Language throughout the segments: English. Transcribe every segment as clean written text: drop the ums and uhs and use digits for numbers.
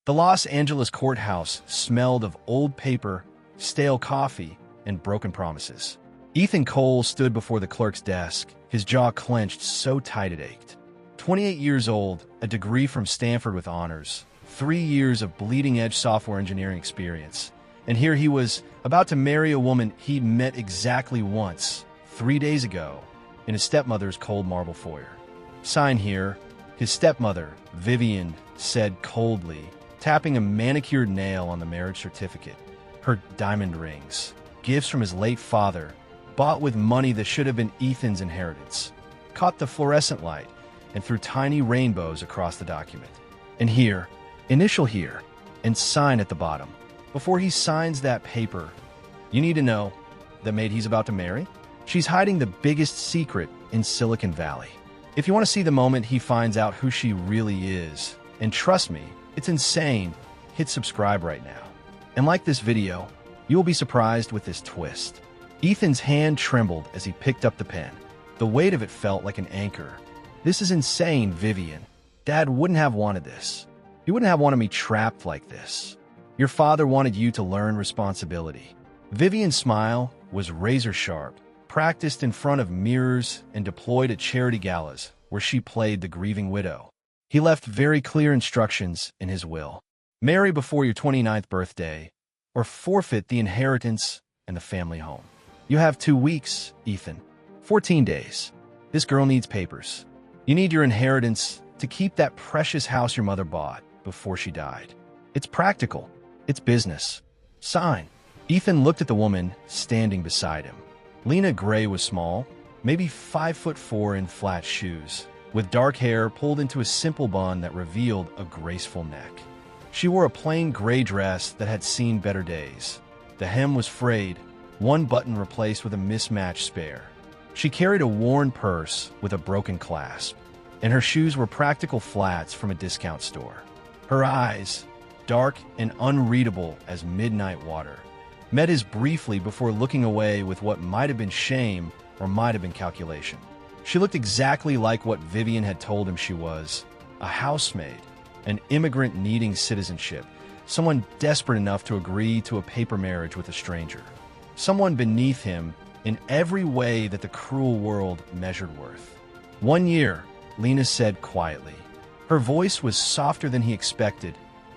The Los Angeles courthouse smelled of old paper, stale coffee, and broken promises. Ethan Cole stood before the clerk's desk, his jaw clenched so tight it ached. 28 years old, a degree from Stanford with honors, 3 years of bleeding-edge software engineering experience. And here he was, about to marry a woman he'd met exactly once, 3 days ago, in his stepmother's cold marble foyer. "Sign here," his stepmother, Vivian, said coldly, tapping a manicured nail on the marriage certificate. Her diamond rings, gifts from his late father, bought with money that should have been Ethan's inheritance, caught the fluorescent light and threw tiny rainbows across the document. And here, initial here, and sign at the bottom. Before he signs that paper, you need to know the maid he's about to marry? She's hiding the biggest secret in Silicon Valley. If you want to see the moment he finds out who she really is, and trust me, it's insane, hit subscribe right now. And like this video, you will be surprised with this twist. Ethan's hand trembled as he picked up the pen. The weight of it felt like an anchor. "This is insane, Vivian. Dad wouldn't have wanted this. He wouldn't have wanted me trapped like this. Your father wanted you to learn responsibility." Vivian's smile was razor sharp, practiced in front of mirrors and deployed at charity galas where she played the grieving widow. He left very clear instructions in his will. Marry before your 29th birthday, or forfeit the inheritance and the family home. You have 2 weeks, Ethan. 14 days. This girl needs papers. You need your inheritance to keep that precious house your mother bought before she died. It's practical. It's business. Sign. Ethan looked at the woman standing beside him. Lena Gray was small, maybe 5'4" in flat shoes, with dark hair pulled into a simple bun that revealed a graceful neck. She wore a plain gray dress that had seen better days. The hem was frayed, one button replaced with a mismatched spare. She carried a worn purse with a broken clasp, and her shoes were practical flats from a discount store. Her eyes, dark and unreadable as midnight water, met his briefly before looking away with what might have been shame or might have been calculation. She looked exactly like what Vivian had told him she was, a housemaid, an immigrant needing citizenship, someone desperate enough to agree to a paper marriage with a stranger, someone beneath him in every way that the cruel world measured worth. 1 year, Lena said quietly. Her voice was softer than he expected,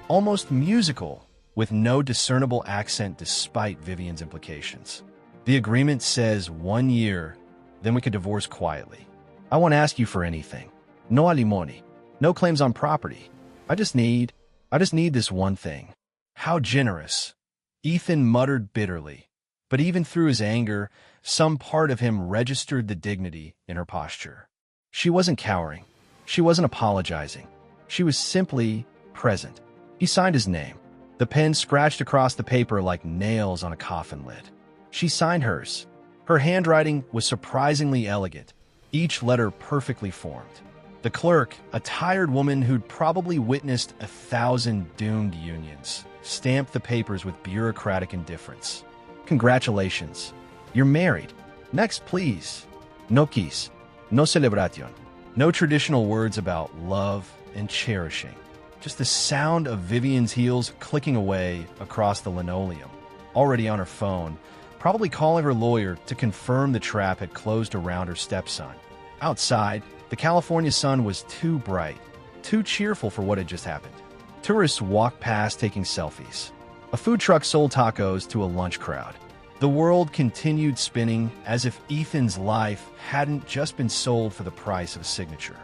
almost musical, with no discernible accent despite Vivian's implications. The agreement says 1 year, then we could divorce quietly. I won't ask you for anything. No alimony. No claims on property. I just need this one thing. How generous. Ethan muttered bitterly. But even through his anger, some part of him registered the dignity in her posture. She wasn't cowering. She wasn't apologizing. She was simply present. He signed his name. The pen scratched across the paper like nails on a coffin lid. She signed hers. Her handwriting was surprisingly elegant, each letter perfectly formed. The clerk, a tired woman who'd probably witnessed 1,000 doomed unions, stamped the papers with bureaucratic indifference. Congratulations. You're married. Next, please. No kiss. No celebration. No traditional words about love and cherishing. Just the sound of Vivian's heels clicking away across the linoleum. Already on her phone, probably calling her lawyer to confirm the trap had closed around her stepson. Outside, the California sun was too bright, too cheerful for what had just happened. Tourists walked past taking selfies. A food truck sold tacos to a lunch crowd. The world continued spinning as if Ethan's life hadn't just been sold for the price of a signature.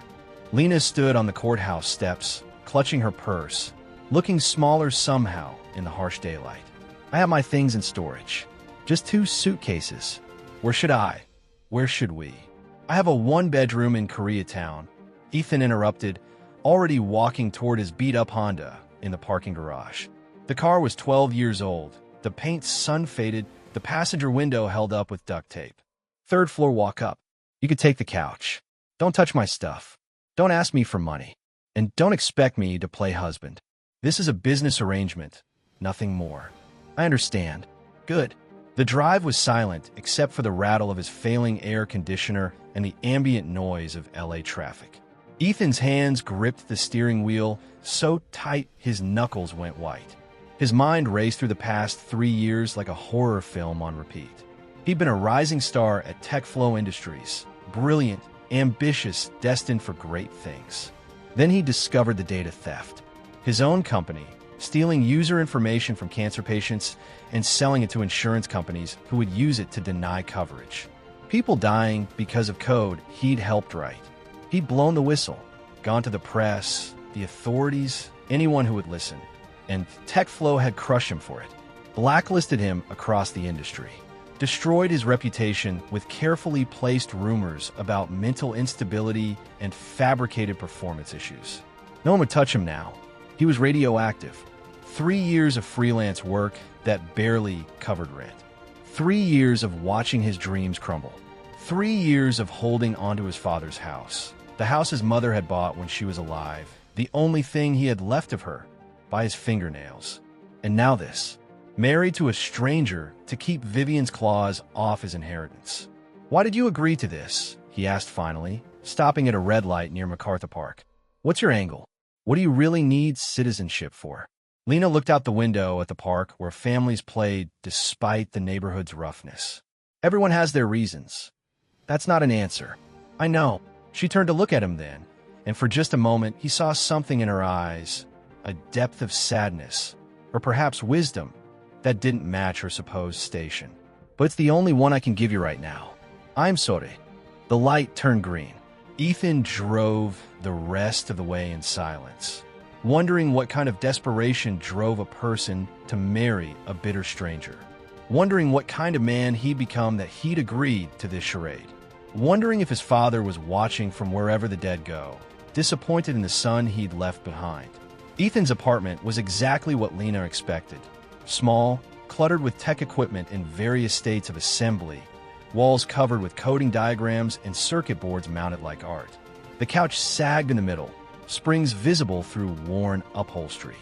Lena stood on the courthouse steps, clutching her purse, looking smaller somehow in the harsh daylight. I have my things in storage. Just 2 suitcases. Where should I? Where should we? I have a 1-bedroom in Koreatown. Ethan interrupted, already walking toward his beat-up Honda in the parking garage. The car was 12 years old, the paint sun-faded, the passenger window held up with duct tape. 3rd floor walk up. You could take the couch. Don't touch my stuff. Don't ask me for money. And don't expect me to play husband. This is a business arrangement, nothing more. I understand. Good. The drive was silent except for the rattle of his failing air conditioner and the ambient noise of LA traffic. Ethan's hands gripped the steering wheel so tight his knuckles went white. His mind raced through the past 3 years like a horror film on repeat. He'd been a rising star at TechFlow Industries, brilliant, ambitious, destined for great things. Then he discovered the data theft. His own company, stealing user information from cancer patients and selling it to insurance companies who would use it to deny coverage. People dying because of code he'd helped write. He'd blown the whistle, gone to the press, the authorities, anyone who would listen. And TechFlow had crushed him for it, blacklisted him across the industry, destroyed his reputation with carefully placed rumors about mental instability and fabricated performance issues. No one would touch him now. He was radioactive. 3 years of freelance work that barely covered rent. 3 years of watching his dreams crumble. 3 years of holding onto his father's house. The house his mother had bought when she was alive. The only thing he had left of her, by his fingernails. And now this. Married to a stranger to keep Vivian's claws off his inheritance. "Why did you agree to this?" he asked finally, stopping at a red light near MacArthur Park. "What's your angle? What do you really need citizenship for?" Lena looked out the window at the park where families played despite the neighborhood's roughness. "Everyone has their reasons. That's not an answer." "I know." She turned to look at him then, and for just a moment he saw something in her eyes, a depth of sadness, or perhaps wisdom, that didn't match her supposed station. "But it's the only one I can give you right now. I'm sorry." The light turned green. Ethan drove the rest of the way in silence, wondering what kind of desperation drove a person to marry a bitter stranger, wondering what kind of man he'd become that he'd agreed to this charade, wondering if his father was watching from wherever the dead go, disappointed in the son he'd left behind. Ethan's apartment was exactly what Lena expected. Small, cluttered with tech equipment in various states of assembly, walls covered with coding diagrams and circuit boards mounted like art. The couch sagged in the middle, springs visible through worn upholstery.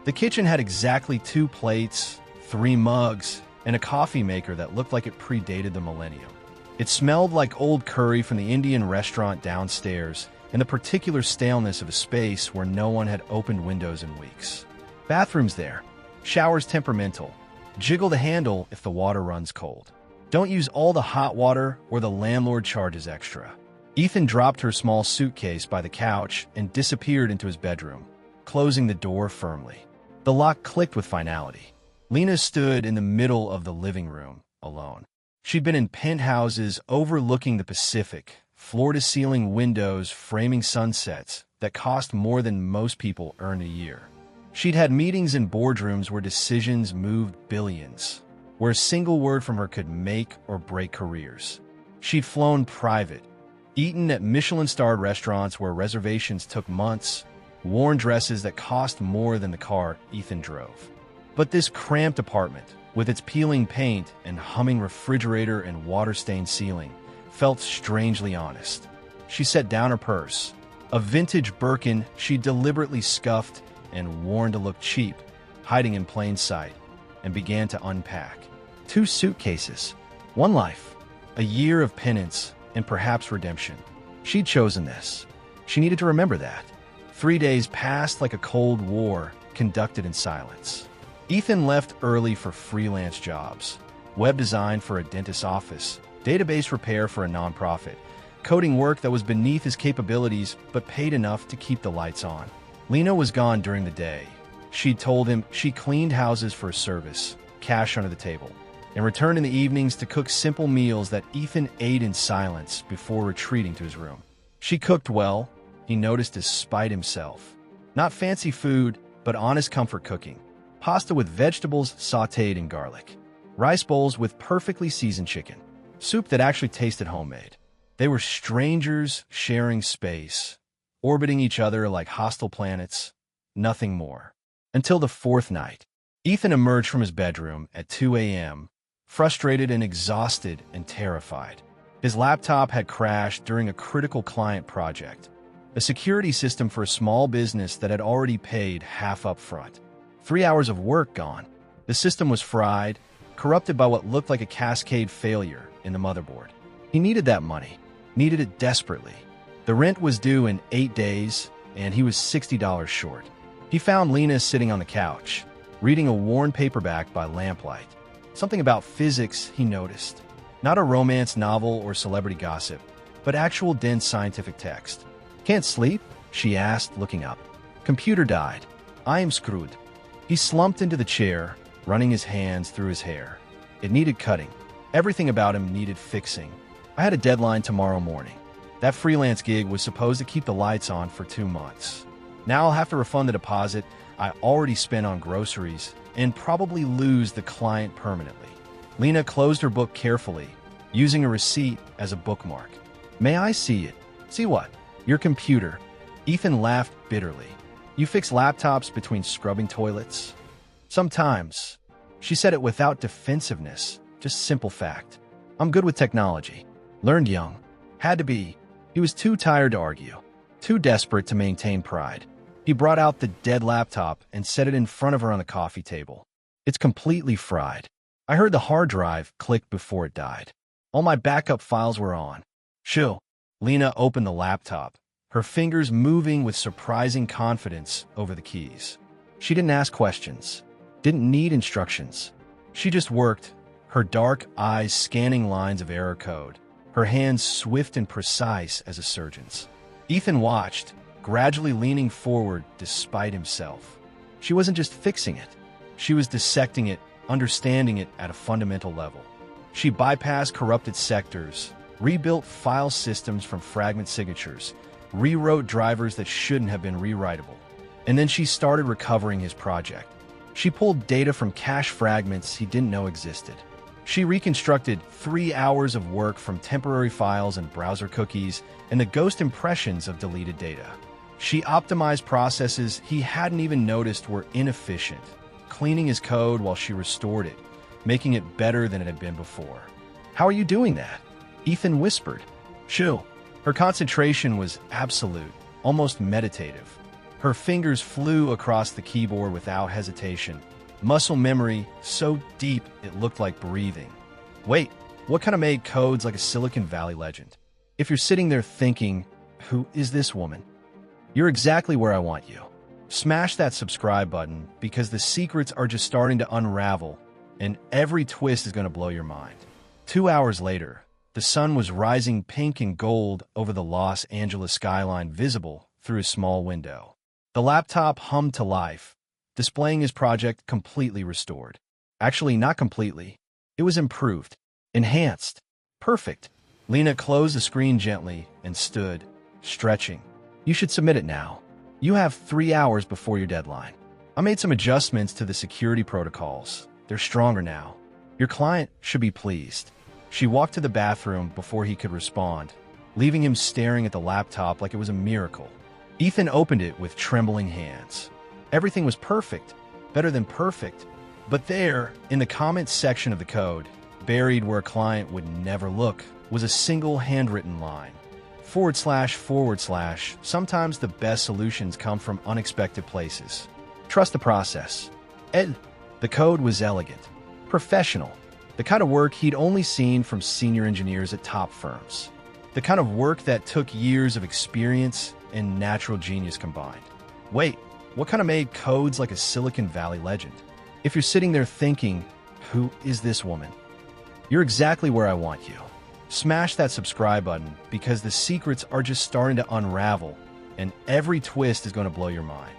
The kitchen had exactly 2 plates, 3 mugs, and a coffee maker that looked like it predated the millennium. It smelled like old curry from the Indian restaurant downstairs and the particular staleness of a space where no one had opened windows in weeks. Bathrooms there. Showers temperamental. Jiggle the handle if the water runs cold. Don't use all the hot water or the landlord charges extra. Ethan dropped her small suitcase by the couch and disappeared into his bedroom, closing the door firmly. The lock clicked with finality. Lena stood in the middle of the living room, alone. She'd been in penthouses overlooking the Pacific, floor-to-ceiling windows framing sunsets that cost more than most people earn a year. She'd had meetings in boardrooms where decisions moved billions, where a single word from her could make or break careers. She'd flown private, eaten at Michelin-starred restaurants where reservations took months, worn dresses that cost more than the car Ethan drove. But this cramped apartment, with its peeling paint and humming refrigerator and water-stained ceiling, felt strangely honest. She set down her purse, a vintage Birkin she deliberately scuffed and worn to look cheap, hiding in plain sight, and began to unpack. 2 suitcases, 1 life, a year of penance, and perhaps redemption. She'd chosen this. She needed to remember that. 3 days passed like a Cold War conducted in silence. Ethan left early for freelance jobs, web design for a dentist's office, database repair for a nonprofit, coding work that was beneath his capabilities but paid enough to keep the lights on. Lena was gone during the day. She'd told him she cleaned houses for a service, cash under the table, and returned in the evenings to cook simple meals that Ethan ate in silence before retreating to his room. She cooked well, he noticed despite himself. Not fancy food, but honest comfort cooking. Pasta with vegetables sautéed in garlic. Rice bowls with perfectly seasoned chicken. Soup that actually tasted homemade. They were strangers sharing space, orbiting each other like hostile planets, nothing more. Until the 4th night. Ethan emerged from his bedroom at 2 a.m., frustrated and exhausted and terrified. His laptop had crashed during a critical client project, a security system for a small business that had already paid half up front. 3 hours of work gone. The system was fried, corrupted by what looked like a cascade failure in the motherboard. He needed that money, needed it desperately. The rent was due in 8 days, and he was $60 short. He found Lena sitting on the couch, reading a worn paperback by lamplight. Something about physics he noticed. Not a romance novel or celebrity gossip, but actual dense scientific text. "Can't sleep?" she asked, looking up. "Computer died. I am screwed." He slumped into the chair, running his hands through his hair. It needed cutting. Everything about him needed fixing. "I had a deadline tomorrow morning. That freelance gig was supposed to keep the lights on for 2 months. Now I'll have to refund the deposit I already spent on groceries and probably lose the client permanently." Lena closed her book carefully, using a receipt as a bookmark. "May I see it?" "See what?" "Your computer." Ethan laughed bitterly. "You fix laptops between scrubbing toilets?" "Sometimes." She said it without defensiveness, just simple fact. "I'm good with technology. Learned young. Had to be." He was too tired to argue, too desperate to maintain pride. He brought out the dead laptop and set it in front of her on the coffee table. "It's completely fried. I heard the hard drive click before it died. All my backup files were on." "Shoo." Lena opened the laptop, her fingers moving with surprising confidence over the keys. She didn't ask questions, didn't need instructions. She just worked, her dark eyes scanning lines of error code, her hands swift and precise as a surgeon's. Ethan watched, gradually leaning forward despite himself. She wasn't just fixing it. She was dissecting it, understanding it at a fundamental level. She bypassed corrupted sectors, rebuilt file systems from fragment signatures, rewrote drivers that shouldn't have been rewritable. And then she started recovering his project. She pulled data from cache fragments he didn't know existed. She reconstructed 3 hours of work from temporary files and browser cookies and the ghost impressions of deleted data. She optimized processes he hadn't even noticed were inefficient, cleaning his code while she restored it, making it better than it had been before. "How are you doing that?" Ethan whispered. "Shoo." Her concentration was absolute, almost meditative. Her fingers flew across the keyboard without hesitation, muscle memory so deep it looked like breathing. "Wait, what kind of maid codes like a Silicon Valley legend?" If you're sitting there thinking, "Who is this woman?" you're exactly where I want you. Smash that subscribe button because the secrets are just starting to unravel and every twist is going to blow your mind. 2 hours later, the sun was rising pink and gold over the Los Angeles skyline visible through a small window. The laptop hummed to life, displaying his project completely restored. Actually, not completely. It was improved, enhanced, perfect. Lena closed the screen gently and stood, stretching. "You should submit it now. You have 3 hours before your deadline. I made some adjustments to the security protocols. They're stronger now. Your client should be pleased." She walked to the bathroom before he could respond, leaving him staring at the laptop like it was a miracle. Ethan opened it with trembling hands. Everything was perfect, better than perfect. But there, in the comments section of the code, buried where a client would never look, was a single handwritten line. // Sometimes the best solutions come from unexpected places. Trust the process. The code was elegant, professional, the kind of work he'd only seen from senior engineers at top firms. The kind of work that took years of experience and natural genius combined. Wait, what kind of maid codes like a Silicon Valley legend? If you're sitting there thinking, "Who is this woman?" you're exactly where I want you. Smash that subscribe button because the secrets are just starting to unravel and every twist is going to blow your mind.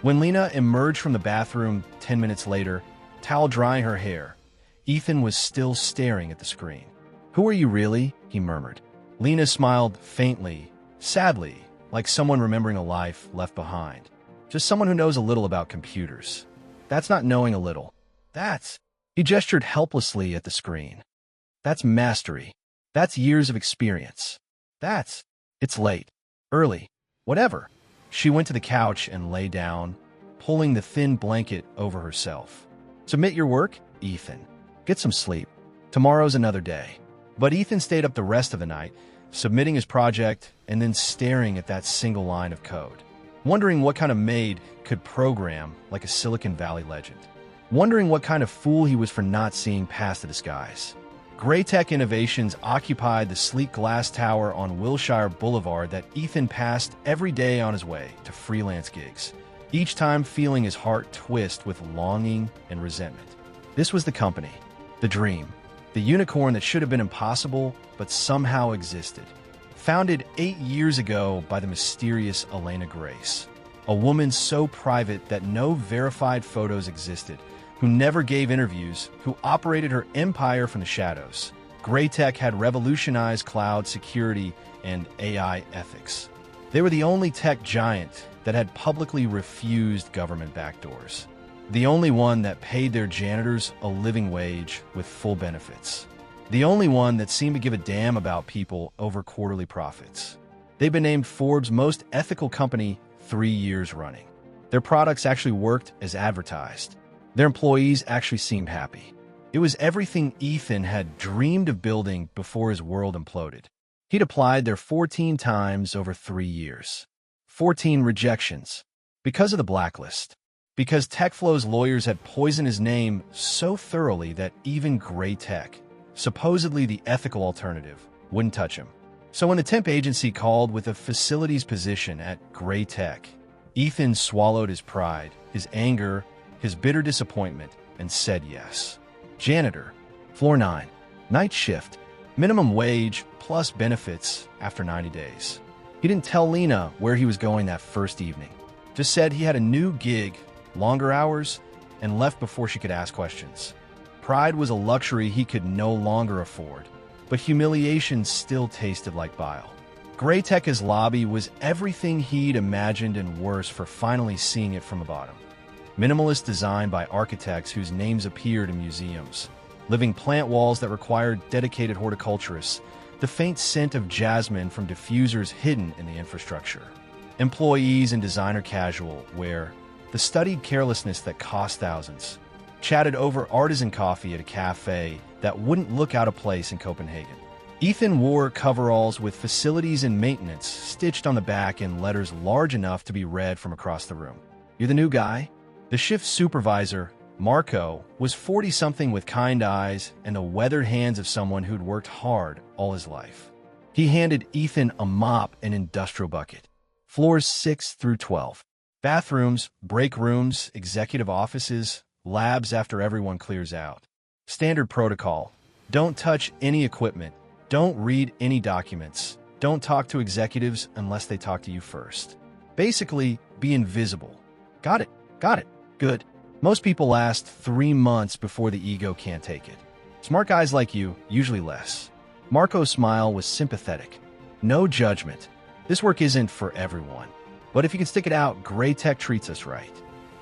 When Lena emerged from the bathroom 10 minutes later, towel drying her hair, Ethan was still staring at the screen. "Who are you really?" he murmured. Lena smiled faintly, sadly, like someone remembering a life left behind. "Just someone who knows a little about computers." "That's not knowing a little. That's..." He gestured helplessly at the screen. "That's mastery. That's years of experience. That's..." "It's late. Early. Whatever." She went to the couch and lay down, pulling the thin blanket over herself. "Submit your work, Ethan. Get some sleep. Tomorrow's another day." But Ethan stayed up the rest of the night, submitting his project and then staring at that single line of code, wondering what kind of maid could program like a Silicon Valley legend, wondering what kind of fool he was for not seeing past the disguise. GrayTech Innovations occupied the sleek glass tower on Wilshire Boulevard that Ethan passed every day on his way to freelance gigs, each time feeling his heart twist with longing and resentment. This was the company, the dream, the unicorn that should have been impossible but somehow existed. Founded 8 years ago by the mysterious Lena, a woman so private that no verified photos existed, who never gave interviews, who operated her empire from the shadows. GrayTech had revolutionized cloud security and AI ethics. They were the only tech giant that had publicly refused government backdoors. The only one that paid their janitors a living wage with full benefits. The only one that seemed to give a damn about people over quarterly profits. They've been named Forbes' most ethical company 3 years running. Their products actually worked as advertised. Their employees actually seemed happy. It was everything Ethan had dreamed of building before his world imploded. He'd applied there 14 times over 3 years. 14 rejections. Because of the blacklist. Because TechFlow's lawyers had poisoned his name so thoroughly that even GrayTech, supposedly the ethical alternative, wouldn't touch him. So when the temp agency called with a facilities position at GrayTech, Ethan swallowed his pride, his anger, his bitter disappointment, and said yes. Janitor, floor 9, night shift, minimum wage plus benefits after 90 days. He didn't tell Lena where he was going that first evening. Just said he had a new gig, longer hours, and left before she could ask questions. Pride was a luxury he could no longer afford, but humiliation still tasted like bile. GrayTech's lobby was everything he'd imagined and worse for finally seeing it from the bottom. Minimalist design by architects whose names appeared in museums, living plant walls that required dedicated horticulturists, the faint scent of jasmine from diffusers hidden in the infrastructure. Employees in designer casual wear, the studied carelessness that cost thousands, chatted over artisan coffee at a cafe that wouldn't look out of place in Copenhagen. Ethan wore coveralls with facilities and maintenance stitched on the back in letters large enough to be read from across the room. "You're the new guy?" The shift supervisor, Marco, was 40-something with kind eyes and the weathered hands of someone who'd worked hard all his life. He handed Ethan a mop and industrial bucket. Floors 6 through 12. Bathrooms, break rooms, executive offices, labs after everyone clears out. Standard protocol. Don't touch any equipment. Don't read any documents. Don't talk to executives unless they talk to you first. Basically, be invisible. Got it. Got it. Good. Most people last 3 months before the ego can't take it. Smart guys like you, usually less. Marco's smile was sympathetic. No judgment. This work isn't for everyone. But if you can stick it out, GrayTech treats us right.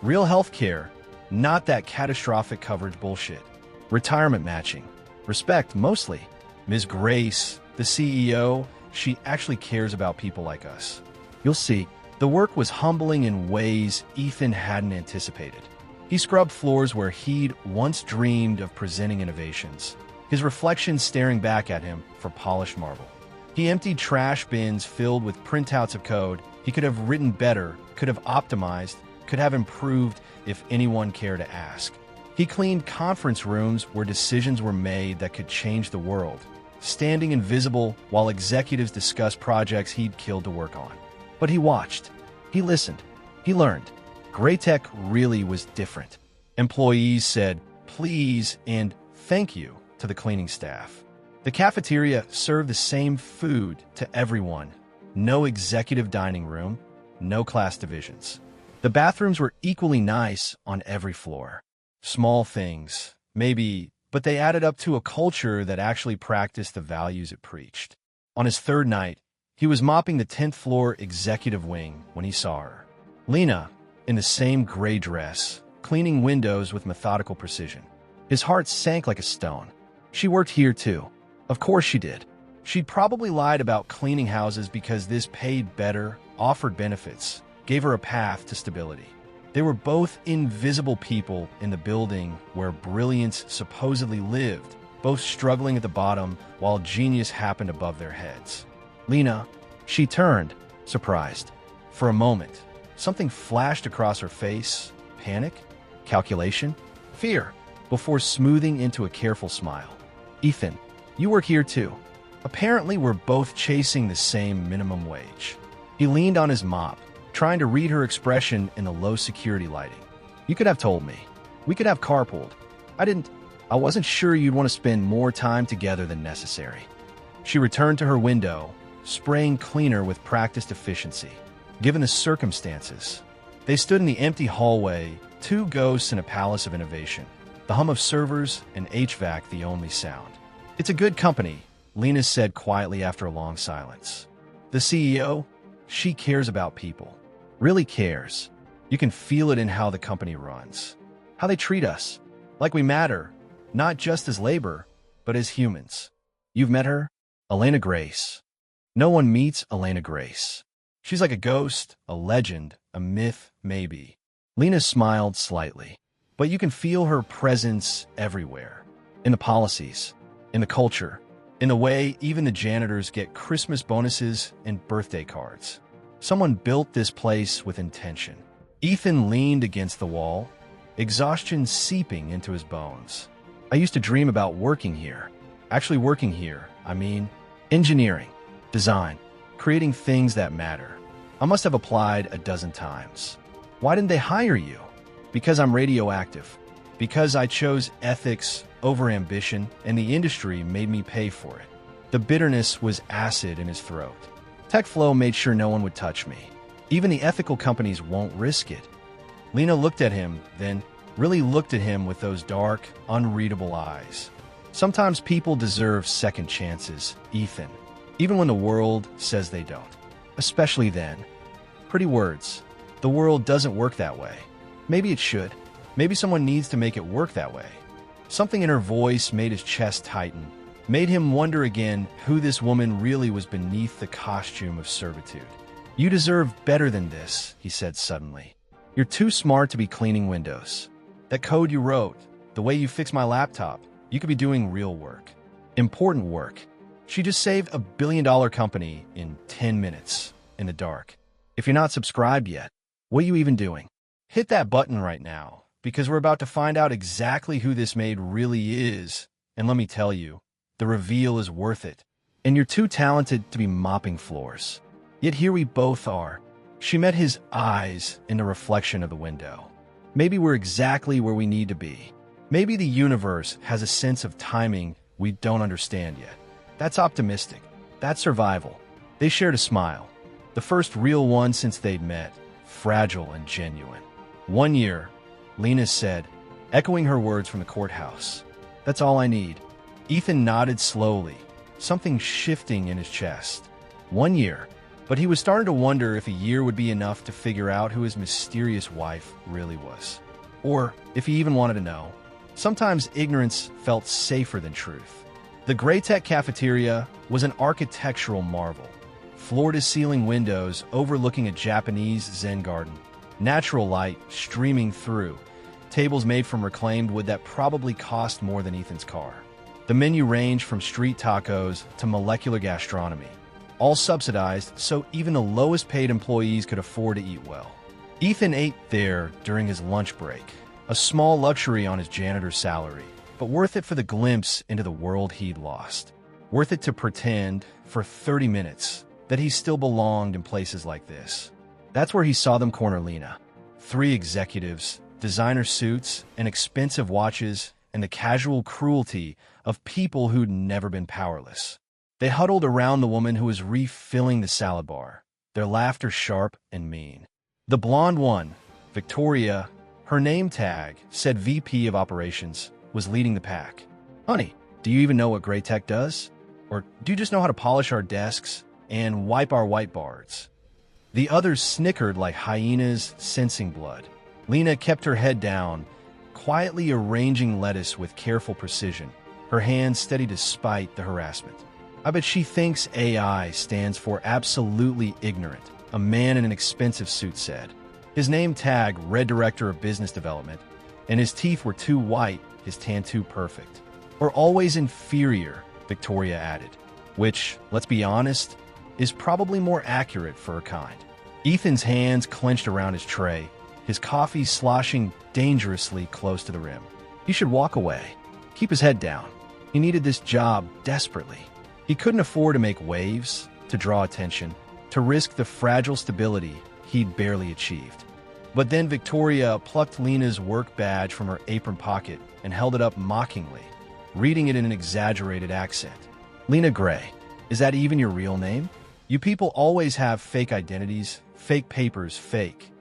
Real health care, not that catastrophic coverage bullshit. Retirement matching. Respect, mostly. Ms. Grace, the CEO, she actually cares about people like us. You'll see. The work was humbling in ways Ethan hadn't anticipated. He scrubbed floors where he'd once dreamed of presenting innovations, his reflection staring back at him for polished marble. He emptied trash bins filled with printouts of code he could have written better, could have optimized, could have improved if anyone cared to ask. He cleaned conference rooms where decisions were made that could change the world, standing invisible while executives discussed projects he'd killed to work on. But he watched. He listened. He learned. GrayTech really was different. Employees said, please and thank you to the cleaning staff. The cafeteria served the same food to everyone. No executive dining room, no class divisions. The bathrooms were equally nice on every floor. Small things, maybe, but they added up to a culture that actually practiced the values it preached. On his third night, he was mopping the 10th floor executive wing when he saw her. Lena, in the same gray dress, cleaning windows with methodical precision. His heart sank like a stone. She worked here too. Of course she did. She'd probably lied about cleaning houses because this paid better, offered benefits, gave her a path to stability. They were both invisible people in the building where brilliance supposedly lived, both struggling at the bottom while genius happened above their heads. Lena, she turned, surprised. For a moment, something flashed across her face. Panic? Calculation? Fear? Before smoothing into a careful smile. Ethan, You work here too. Apparently, we're both chasing the same minimum wage. He leaned on his mop, trying to read her expression in the low security lighting. You could have told me. We could have carpooled. I wasn't sure you'd want to spend more time together than necessary. She returned to her window, spraying cleaner with practiced efficiency. Given the circumstances, they stood in the empty hallway, two ghosts in a palace of innovation. The hum of servers and HVAC the only sound. It's a good company, Lena said quietly after a long silence. The CEO, she cares about people. Really cares. You can feel it in how the company runs. How they treat us. Like we matter, not just as labor, but as humans. You've met her? Elena Grace. No one meets Elena Grace. She's like a ghost, a legend, a myth, maybe. Lena smiled slightly. But you can feel her presence everywhere. In the policies, in the culture, in the way even the janitors get Christmas bonuses and birthday cards. Someone built this place with intention. Ethan leaned against the wall, exhaustion seeping into his bones. I used to dream about working here. Actually working here, engineering, design, creating things that matter. I must have applied a dozen times. Why didn't they hire you? Because I'm radioactive. Because I chose ethics over ambition, and the industry made me pay for it. The bitterness was acid in his throat. TechFlow made sure no one would touch me. Even the ethical companies won't risk it. Lena looked at him, then really looked at him with those dark, unreadable eyes. Sometimes people deserve second chances, Ethan, even when the world says they don't. Especially then. Pretty words. The world doesn't work that way. Maybe it should. Maybe someone needs to make it work that way. Something in her voice made his chest tighten, made him wonder again who this woman really was beneath the costume of servitude. You deserve better than this, he said suddenly. You're too smart to be cleaning windows. That code you wrote, the way you fix my laptop, you could be doing real work. Important work. She just saved $1 billion company in 10 minutes, in the dark. If you're not subscribed yet, what are you even doing? Hit that button right now, because we're about to find out exactly who this maid really is. And let me tell you, the reveal is worth it. And you're too talented to be mopping floors. Yet here we both are. She met his eyes in the reflection of the window. Maybe we're exactly where we need to be. Maybe the universe has a sense of timing we don't understand yet. That's optimistic. That's survival. They shared a smile. The first real one since they'd met. Fragile and genuine. 1 year, Lena said, echoing her words from the courthouse. That's all I need. Ethan nodded slowly, something shifting in his chest. 1 year. But he was starting to wonder if a year would be enough to figure out who his mysterious wife really was. Or if he even wanted to know. Sometimes ignorance felt safer than truth. The GrayTech cafeteria was an architectural marvel. Floor-to-ceiling windows overlooking a Japanese Zen garden. Natural light streaming through. Tables made from reclaimed wood that probably cost more than Ethan's car. The menu ranged from street tacos to molecular gastronomy. All subsidized, so even the lowest-paid employees could afford to eat well. Ethan ate there during his lunch break, a small luxury on his janitor's salary, but worth it for the glimpse into the world he'd lost. Worth it to pretend, for 30 minutes, that he still belonged in places like this. That's where he saw them corner Lena. 3 executives, designer suits, and expensive watches, and the casual cruelty of people who'd never been powerless. They huddled around the woman who was refilling the salad bar, their laughter sharp and mean. The blonde one, Victoria, her name tag said VP of Operations, was leading the pack. Honey, do you even know what GrayTech does? Or do you just know how to polish our desks and wipe our whiteboards? The others snickered like hyenas sensing blood. Lena kept her head down, quietly arranging lettuce with careful precision, her hands steady despite the harassment. I bet she thinks AI stands for absolutely ignorant, a man in an expensive suit said. His name tag read Director of Business Development, and his teeth were too white, his tan too perfect. Or always inferior, Victoria added, which, let's be honest, is probably more accurate for her kind. Ethan's hands clenched around his tray, his coffee sloshing dangerously close to the rim. He should walk away, keep his head down. He needed this job desperately. He couldn't afford to make waves, to draw attention, to risk the fragile stability he'd barely achieved. But then Victoria plucked Lena's work badge from her apron pocket and held it up mockingly, reading it in an exaggerated accent. "Lena Gray, is that even your real name? You people always have fake identities, fake papers, fake.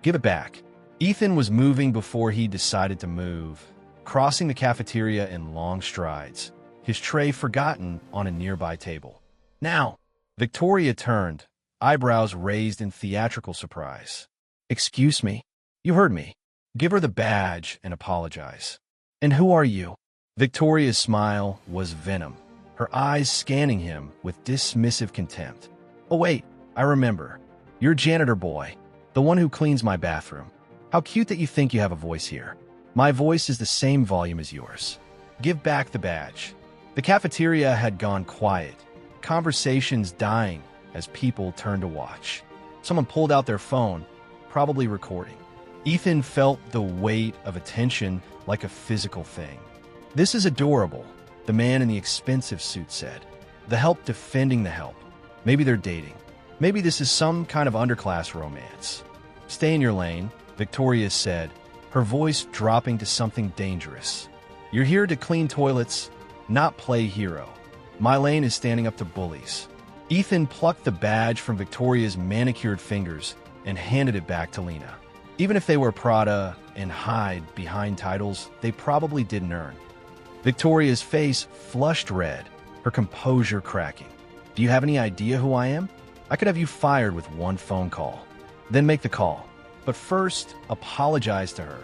Give it back." Ethan was moving before he decided to move, crossing the cafeteria in long strides, his tray forgotten on a nearby table. "Now!" Victoria turned, eyebrows raised in theatrical surprise. "Excuse me? You heard me. Give her the badge and apologize." "And who are you?" Victoria's smile was venom, her eyes scanning him with dismissive contempt. "Oh wait, I remember. You're janitor boy, the one who cleans my bathroom. How cute that you think you have a voice here. My voice is the same volume as yours. Give back the badge." The cafeteria had gone quiet, conversations dying as people turned to watch. Someone pulled out their phone, probably recording. Ethan felt the weight of attention like a physical thing. "This is adorable," the man in the expensive suit said. The help defending the help. Maybe they're dating. Maybe this is some kind of underclass romance. "Stay in your lane," Victoria said, her voice dropping to something dangerous. "You're here to clean toilets, not play hero. My lane is standing up to bullies." Ethan plucked the badge from Victoria's manicured fingers and handed it back to Lena. Even if they were Prada and hide behind titles they probably didn't earn. Victoria's face flushed red, her composure cracking. "Do you have any idea who I am? I could have you fired with one phone call. Then make the call. But first, apologize to her."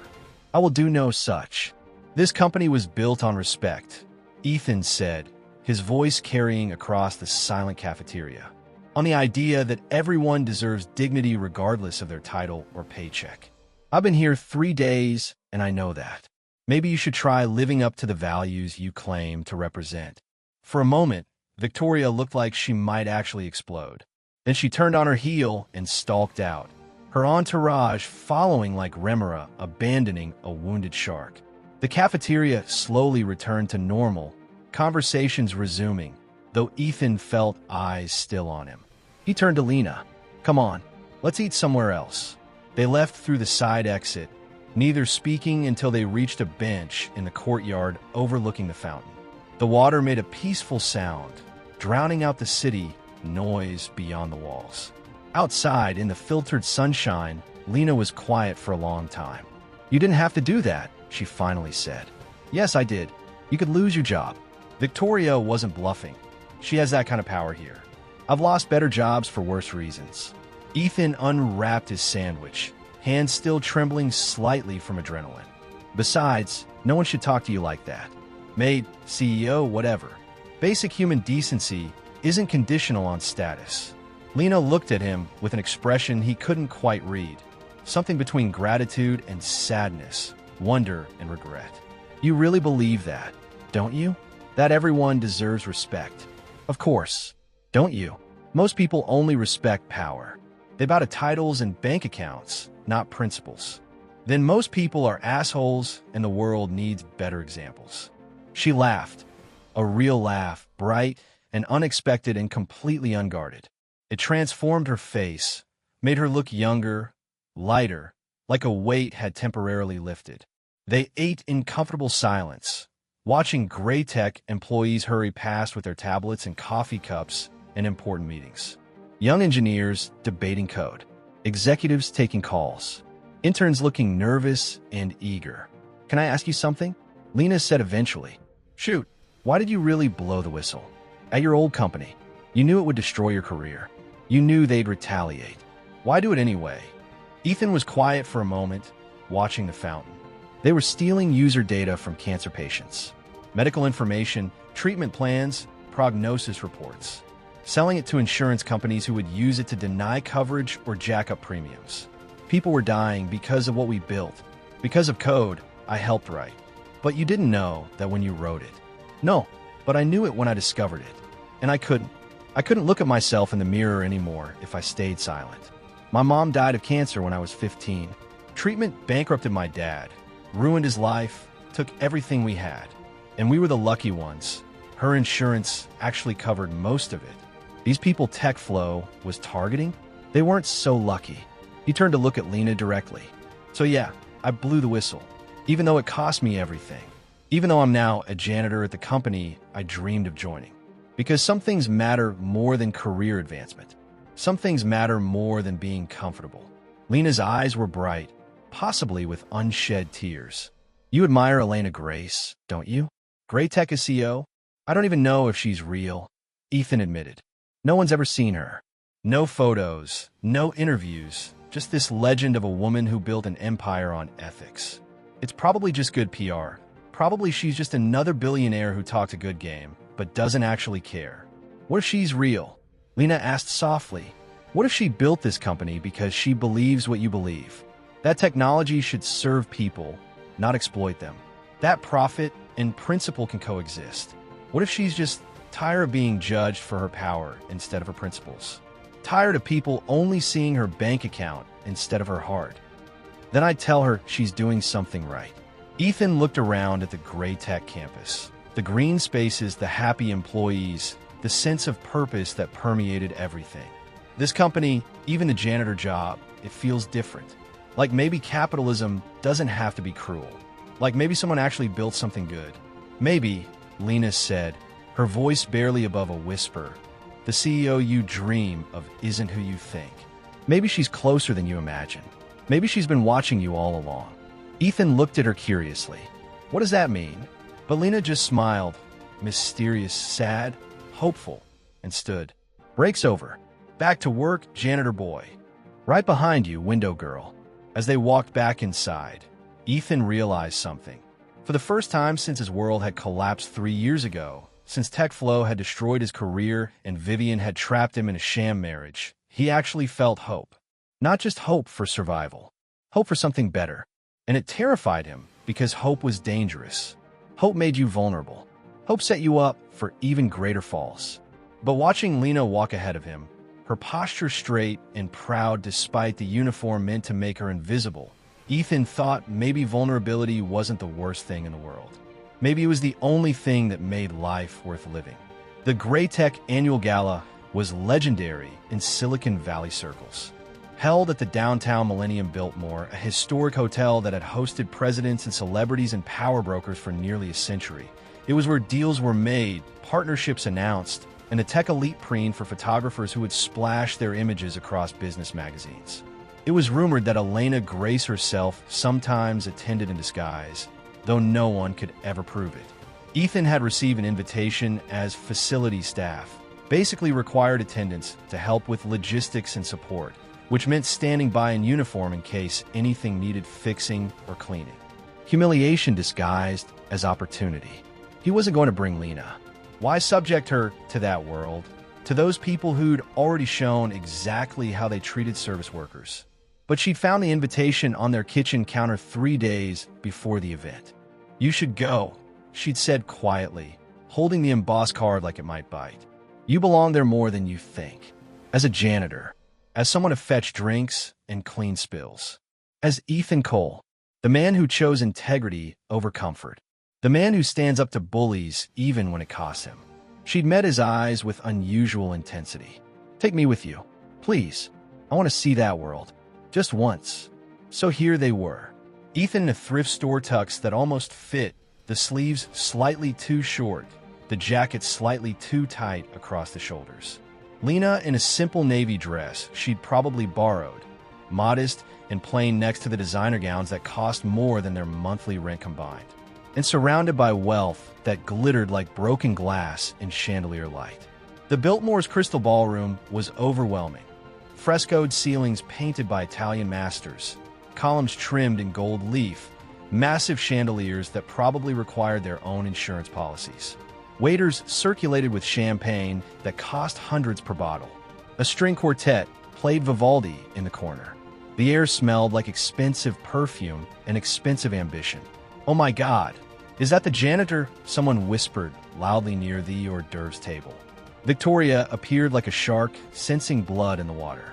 "I will do no such. This company was built on respect," Ethan said, his voice carrying across the silent cafeteria. "On the idea that everyone deserves dignity regardless of their title or paycheck. I've been here 3 days, and I know that. Maybe you should try living up to the values you claim to represent." For a moment, Victoria looked like she might actually explode. Then she turned on her heel and stalked out, her entourage following like remora abandoning a wounded shark. The cafeteria slowly returned to normal, conversations resuming, though Ethan felt eyes still on him. He turned to Lena. "Come on, let's eat somewhere else." They left through the side exit, neither speaking until they reached a bench in the courtyard overlooking the fountain. The water made a peaceful sound, drowning out the city noise beyond the walls. Outside, in the filtered sunshine, Lena was quiet for a long time. "You didn't have to do that," she finally said. "Yes, I did. You could lose your job." Victoria wasn't bluffing. She has that kind of power here. "I've lost better jobs for worse reasons." Ethan unwrapped his sandwich, hands still trembling slightly from adrenaline. "Besides, no one should talk to you like that. Maid, CEO, whatever. Basic human decency isn't conditional on status." Lena looked at him with an expression he couldn't quite read, something between gratitude and sadness, wonder and regret. "You really believe that, don't you? That everyone deserves respect? Of course, don't you? Most people only respect power. They bow to titles and bank accounts, not principles. Then most people are assholes and the world needs better examples." She laughed, a real laugh, bright and unexpected and completely unguarded. It transformed her face, made her look younger, lighter, like a weight had temporarily lifted. They ate in comfortable silence, watching GrayTech employees hurry past with their tablets and coffee cups and important meetings. Young engineers debating code, executives taking calls, interns looking nervous and eager. "Can I ask you something?" Lena said eventually. "Shoot, why did you really blow the whistle? At your old company, you knew it would destroy your career. You knew they'd retaliate. Why do it anyway?" Ethan was quiet for a moment, watching the fountain. They were stealing user data from cancer patients. Medical information, treatment plans, prognosis reports. Selling it to insurance companies who would use it to deny coverage or jack up premiums. People were dying because of what we built. Because of code I helped write. But you didn't know that when you wrote it. No, but I knew it when I discovered it. And I couldn't. I couldn't look at myself in the mirror anymore if I stayed silent. My mom died of cancer when I was 15. Treatment bankrupted my dad, ruined his life, took everything we had. And we were the lucky ones. Her insurance actually covered most of it. These people TechFlow was targeting, they weren't so lucky. He turned to look at Lena directly. So yeah, I blew the whistle, even though it cost me everything. Even though I'm now a janitor at the company I dreamed of joining. Because some things matter more than career advancement. Some things matter more than being comfortable. Lena's eyes were bright, possibly with unshed tears. You admire Elena Grace, don't you? GrayTech is CEO? I don't even know if she's real, Ethan admitted. No one's ever seen her. No photos, no interviews, just this legend of a woman who built an empire on ethics. It's probably just good PR. Probably she's just another billionaire who talked a good game, but doesn't actually care. What if she's real? Lena asked softly. What if she built this company because she believes what you believe? That technology should serve people, not exploit them. That profit and principle can coexist. What if she's just tired of being judged for her power instead of her principles? Tired of people only seeing her bank account instead of her heart? Then I'd tell her she's doing something right. Ethan looked around at the GrayTech campus. The green spaces, the happy employees, the sense of purpose that permeated everything. This company, even the janitor job, it feels different. Like maybe capitalism doesn't have to be cruel. Like maybe someone actually built something good. Maybe, Lena said, her voice barely above a whisper, the CEO you dream of isn't who you think. Maybe she's closer than you imagine. Maybe she's been watching you all along. Ethan looked at her curiously. What does that mean? But Lena just smiled, mysterious, sad, hopeful, and stood. Break's over. Back to work, janitor boy. Right behind you, window girl. As they walked back inside, Ethan realized something. For the first time since his world had collapsed 3 years ago, since TechFlow had destroyed his career and Vivian had trapped him in a sham marriage, he actually felt hope. Not just hope for survival, hope for something better. And it terrified him because hope was dangerous. Hope made you vulnerable. Hope set you up for even greater falls. But watching Lena walk ahead of him, her posture straight and proud despite the uniform meant to make her invisible, Ethan thought maybe vulnerability wasn't the worst thing in the world. Maybe it was the only thing that made life worth living. The GrayTech annual gala was legendary in Silicon Valley circles. Held at the downtown Millennium Biltmore, a historic hotel that had hosted presidents and celebrities and power brokers for nearly a century. It was where deals were made, partnerships announced, and a tech elite preen for photographers who would splash their images across business magazines. It was rumored that Elena Grace herself sometimes attended in disguise, though no one could ever prove it. Ethan had received an invitation as facility staff, basically required attendance to help with logistics and support, which meant standing by in uniform in case anything needed fixing or cleaning. Humiliation disguised as opportunity. He wasn't going to bring Lena. Why subject her to that world, to those people who'd already shown exactly how they treated service workers? But she'd found the invitation on their kitchen counter 3 days before the event. You should go, she'd said quietly, holding the embossed card like it might bite. You belong there more than you think. As a janitor, as someone to fetch drinks and clean spills. As Ethan Cole, the man who chose integrity over comfort. The man who stands up to bullies even when it costs him. She'd met his eyes with unusual intensity. Take me with you, please. I want to see that world. Just once. So here they were. Ethan in a thrift store tux that almost fit, the sleeves slightly too short, the jacket slightly too tight across the shoulders. Lena in a simple navy dress she'd probably borrowed, modest and plain next to the designer gowns that cost more than their monthly rent combined, and surrounded by wealth that glittered like broken glass in chandelier light. The Biltmore's crystal ballroom was overwhelming. Frescoed ceilings painted by Italian masters, columns trimmed in gold leaf, massive chandeliers that probably required their own insurance policies. Waiters circulated with champagne that cost hundreds per bottle. A string quartet played Vivaldi in the corner. The air smelled like expensive perfume and expensive ambition. Oh my God, is that the janitor? Someone whispered loudly near the hors d'oeuvres table. Victoria appeared like a shark, sensing blood in the water.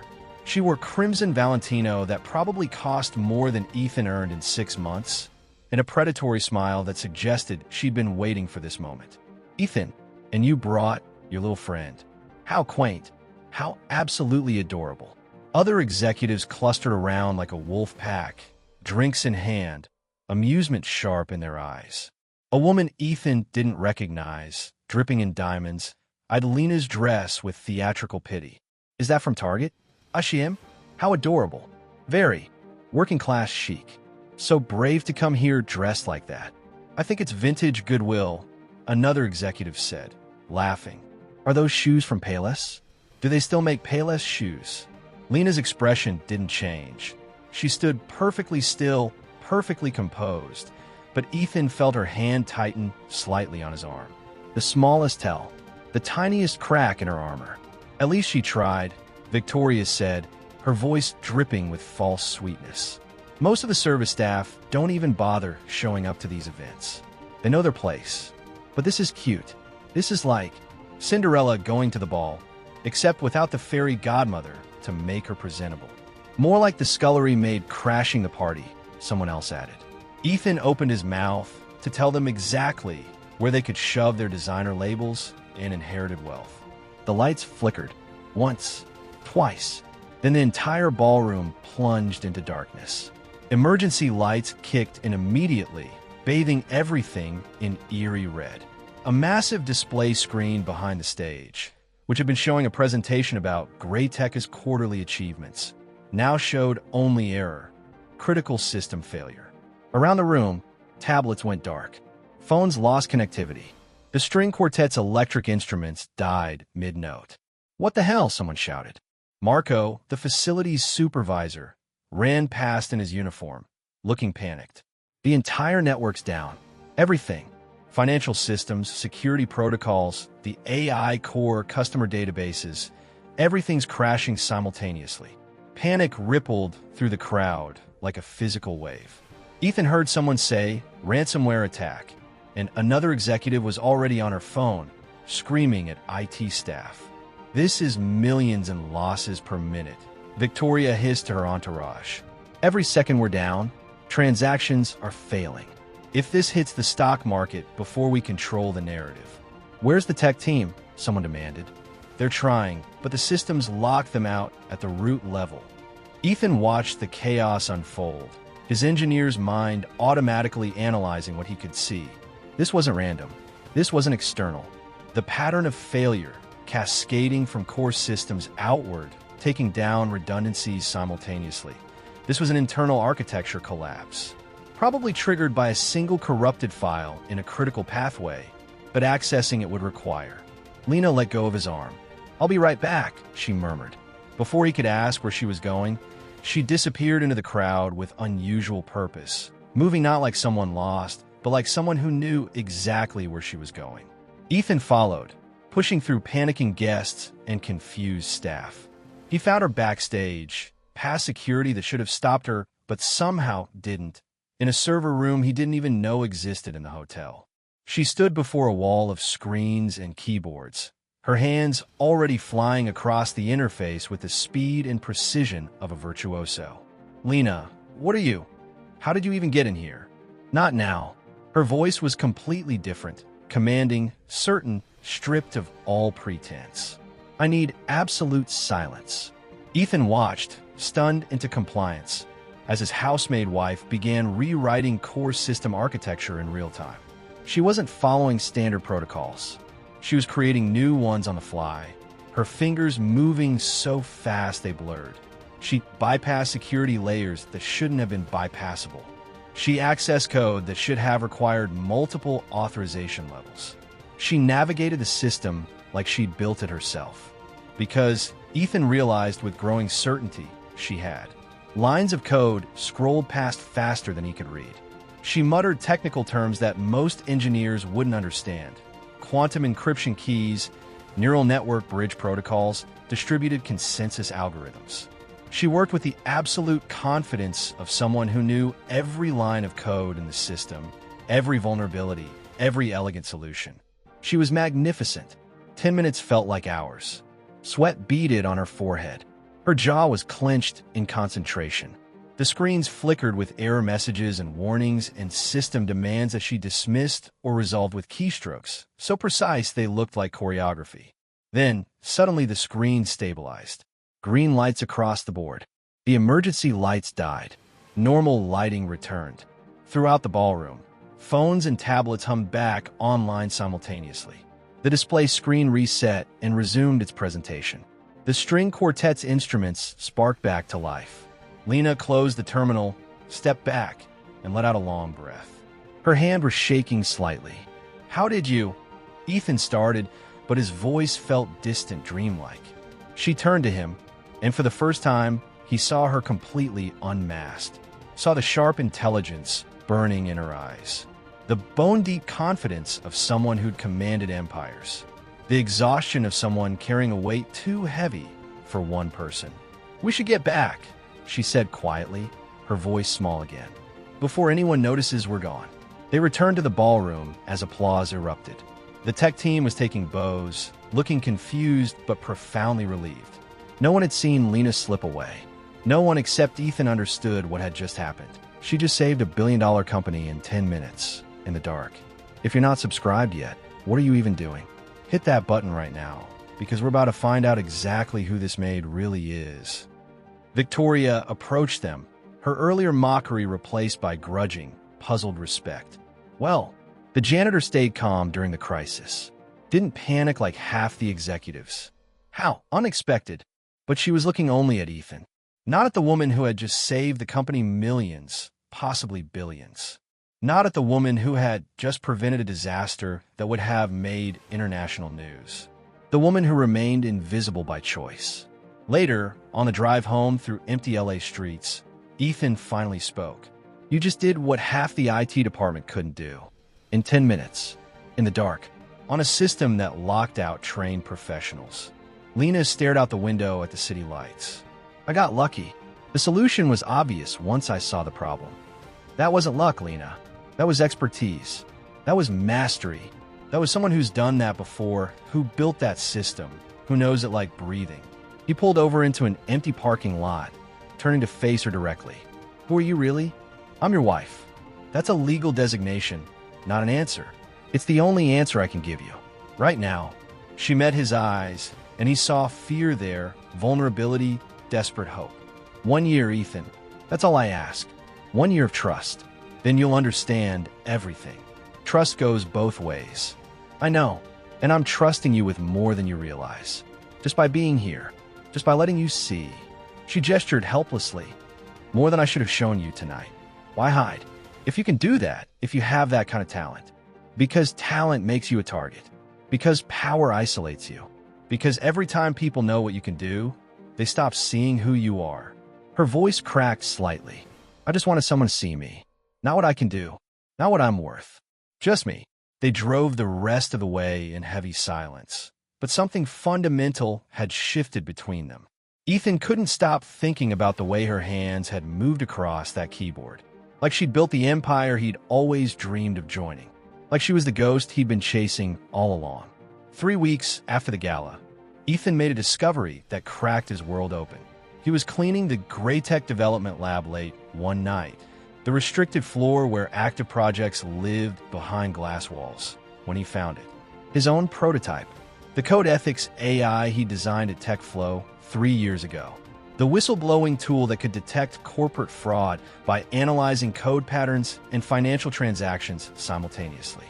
She wore crimson Valentino that probably cost more than Ethan earned in 6 months. and a predatory smile that suggested she'd been waiting for this moment. "Ethan, and you brought your little friend. How quaint. How absolutely adorable." Other executives clustered around like a wolf pack, drinks in hand, amusement sharp in their eyes. A woman Ethan didn't recognize, dripping in diamonds, eyed Lena's dress with theatrical pity. "Is that from Target? Ashim? How adorable. Very. Working class chic. So brave to come here dressed like that." "I think it's vintage Goodwill," another executive said, laughing. "Are those shoes from Payless? Do they still make Payless shoes?" Lena's expression didn't change. She stood perfectly still, perfectly composed, but Ethan felt her hand tighten slightly on his arm. The smallest tell, the tiniest crack in her armor. "At least she tried," Victoria said, her voice dripping with false sweetness. "Most of the service staff don't even bother showing up to these events. They know their place. But this is cute. This is like Cinderella going to the ball, except without the fairy godmother to make her presentable. More like the scullery maid crashing the party," someone else added. Ethan opened his mouth to tell them exactly where they could shove their designer labels and inherited wealth. The lights flickered, once, twice, then the entire ballroom plunged into darkness. Emergency lights kicked in immediately, bathing everything in eerie red. A massive display screen behind the stage, which had been showing a presentation about GrayTech's quarterly achievements, now showed only error, critical system failure. Around the room, tablets went dark. Phones lost connectivity. The string quartet's electric instruments died mid-note. "What the hell?" someone shouted. Marco, the facility's supervisor, ran past in his uniform, looking panicked. "The entire network's down. Everything. Financial systems, security protocols, the AI core customer databases, everything's crashing simultaneously." Panic rippled through the crowd like a physical wave. Ethan heard someone say, "ransomware attack," and another executive was already on her phone, screaming at IT staff. "This is millions in losses per minute," Victoria hissed to her entourage. "Every second we're down, transactions are failing. If this hits the stock market before we control the narrative." "Where's the tech team?" someone demanded. "They're trying, but the systems lock them out at the root level." Ethan watched the chaos unfold, his engineer's mind automatically analyzing what he could see. This wasn't random. This wasn't external. The pattern of failure, cascading from core systems outward, taking down redundancies simultaneously. This was an internal architecture collapse, probably triggered by a single corrupted file in a critical pathway, but accessing it would require. Lena let go of his arm. "I'll be right back," she murmured. Before he could ask where she was going, she disappeared into the crowd with unusual purpose, moving not like someone lost, but like someone who knew exactly where she was going. Ethan followed, pushing through panicking guests and confused staff. He found her backstage, past security that should have stopped her, but somehow didn't, in a server room he didn't even know existed in the hotel. She stood before a wall of screens and keyboards, her hands already flying across the interface with the speed and precision of a virtuoso. "Lena, what are you? How did you even get in here?" "Not now." Her voice was completely different, commanding, certain, stripped of all pretense. "I need absolute silence." Ethan watched, stunned into compliance, as his housemaid wife began rewriting core system architecture in real time. She wasn't following standard protocols. She was creating new ones on the fly, her fingers moving so fast they blurred. She bypassed security layers that shouldn't have been bypassable. She accessed code that should have required multiple authorization levels. She navigated the system like she'd built it herself. Because Ethan realized with growing certainty she had. Lines of code scrolled past faster than he could read. She muttered technical terms that most engineers wouldn't understand. Quantum encryption keys, neural network bridge protocols, distributed consensus algorithms. She worked with the absolute confidence of someone who knew every line of code in the system, every vulnerability, every elegant solution. She was magnificent. 10 minutes felt like hours. Sweat beaded on her forehead. Her jaw was clenched in concentration. The screens flickered with error messages and warnings and system demands that she dismissed or resolved with keystrokes, so precise they looked like choreography. Then, suddenly the screen stabilized. Green lights across the board. The emergency lights died. Normal lighting returned. Throughout the ballroom, phones and tablets hummed back online simultaneously. The display screen reset and resumed its presentation. The string quartet's instruments sparked back to life. Lena closed the terminal, stepped back, and let out a long breath. Her hand was shaking slightly. "How did you?" Ethan started, but his voice felt distant, dreamlike. She turned to him, and for the first time, he saw her completely unmasked. Saw the sharp intelligence burning in her eyes. The bone-deep confidence of someone who'd commanded empires. The exhaustion of someone carrying a weight too heavy for one person. "We should get back," she said quietly, her voice small again. "Before anyone notices we're gone." They returned to the ballroom as applause erupted. The tech team was taking bows, looking confused but profoundly relieved. No one had seen Lena slip away. No one except Ethan understood what had just happened. She just saved $1 billion company in 10 minutes, in the dark. If you're not subscribed yet, what are you even doing? Hit that button right now, because we're about to find out exactly who this maid really is. Victoria approached them, her earlier mockery replaced by grudging, puzzled respect. Well, the janitor stayed calm during the crisis. Didn't panic like half the executives. How unexpected. But she was looking only at Ethan. Not at the woman who had just saved the company millions, possibly billions. Not at the woman who had just prevented a disaster that would have made international news. The woman who remained invisible by choice. Later, on the drive home through empty LA streets, Ethan finally spoke. "You just did what half the IT department couldn't do. In 10 minutes. In the dark. On a system that locked out trained professionals." Lena stared out the window at the city lights. "I got lucky. The solution was obvious once I saw the problem." "That wasn't luck, Lena. That was expertise. That was mastery. That was someone who's done that before, who built that system, who knows it like breathing." He pulled over into an empty parking lot, turning to face her directly. "Who are you really?" "I'm your wife." "That's a legal designation, not an answer. It's the only answer I can give you. Right now." She met his eyes, and he saw fear there, vulnerability, desperate hope. 1 year, Ethan. That's all I ask. 1 year of trust. Then you'll understand everything. Trust goes both ways. I know, and I'm trusting you with more than you realize. Just by being here. Just by letting you see. She gestured helplessly. "More than I should have shown you tonight. Why hide? If you can do that, if you have that kind of talent. Because talent makes you a target. Because power isolates you. Because every time people know what you can do, they stop seeing who you are." Her voice cracked slightly. "I just wanted someone to see me. Not what I can do. Not what I'm worth. Just me." They drove the rest of the way in heavy silence. But something fundamental had shifted between them. Ethan couldn't stop thinking about the way her hands had moved across that keyboard. Like she'd built the empire he'd always dreamed of joining. Like she was the ghost he'd been chasing all along. 3 weeks after the gala, Ethan made a discovery that cracked his world open. He was cleaning the GrayTech development lab late one night, the restricted floor where active projects lived behind glass walls, when he found it. His own prototype. The code ethics AI he designed at TechFlow 3 years ago. The whistleblowing tool that could detect corporate fraud by analyzing code patterns and financial transactions simultaneously.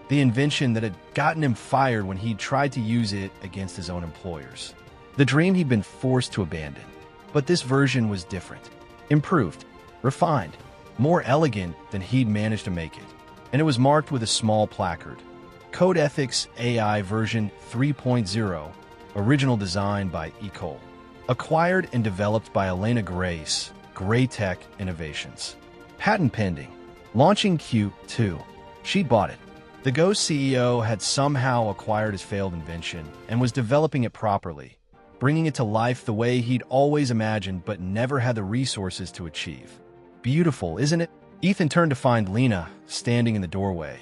The invention that had gotten him fired when he'd tried to use it against his own employers. The dream he'd been forced to abandon. But this version was different. Improved. Refined. More elegant than he'd managed to make it. And it was marked with a small placard. Code Ethics AI version 3.0, original design by Ecole. Acquired and developed by Lena GrayTech Innovations. Patent pending. Launching Q2. She'd bought it. The Ghost CEO had somehow acquired his failed invention and was developing it properly, bringing it to life the way he'd always imagined but never had the resources to achieve. Beautiful, isn't it? Ethan turned to find Lena standing in the doorway,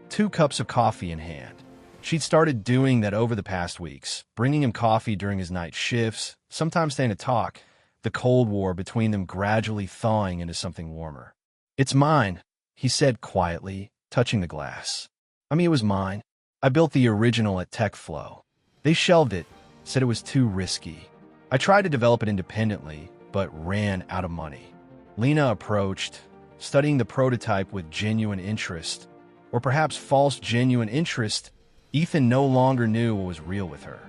2 cups of coffee in hand. She'd started doing that over the past weeks, bringing him coffee during his night shifts, sometimes staying to talk, the Cold War between them gradually thawing into something warmer. "It's mine," he said quietly, touching the glass. "It was mine. I built the original at TechFlow. They shelved it, said it was too risky. I tried to develop it independently, but ran out of money." Lena approached, studying the prototype with genuine interest, or perhaps false genuine interest. Ethan no longer knew what was real with her.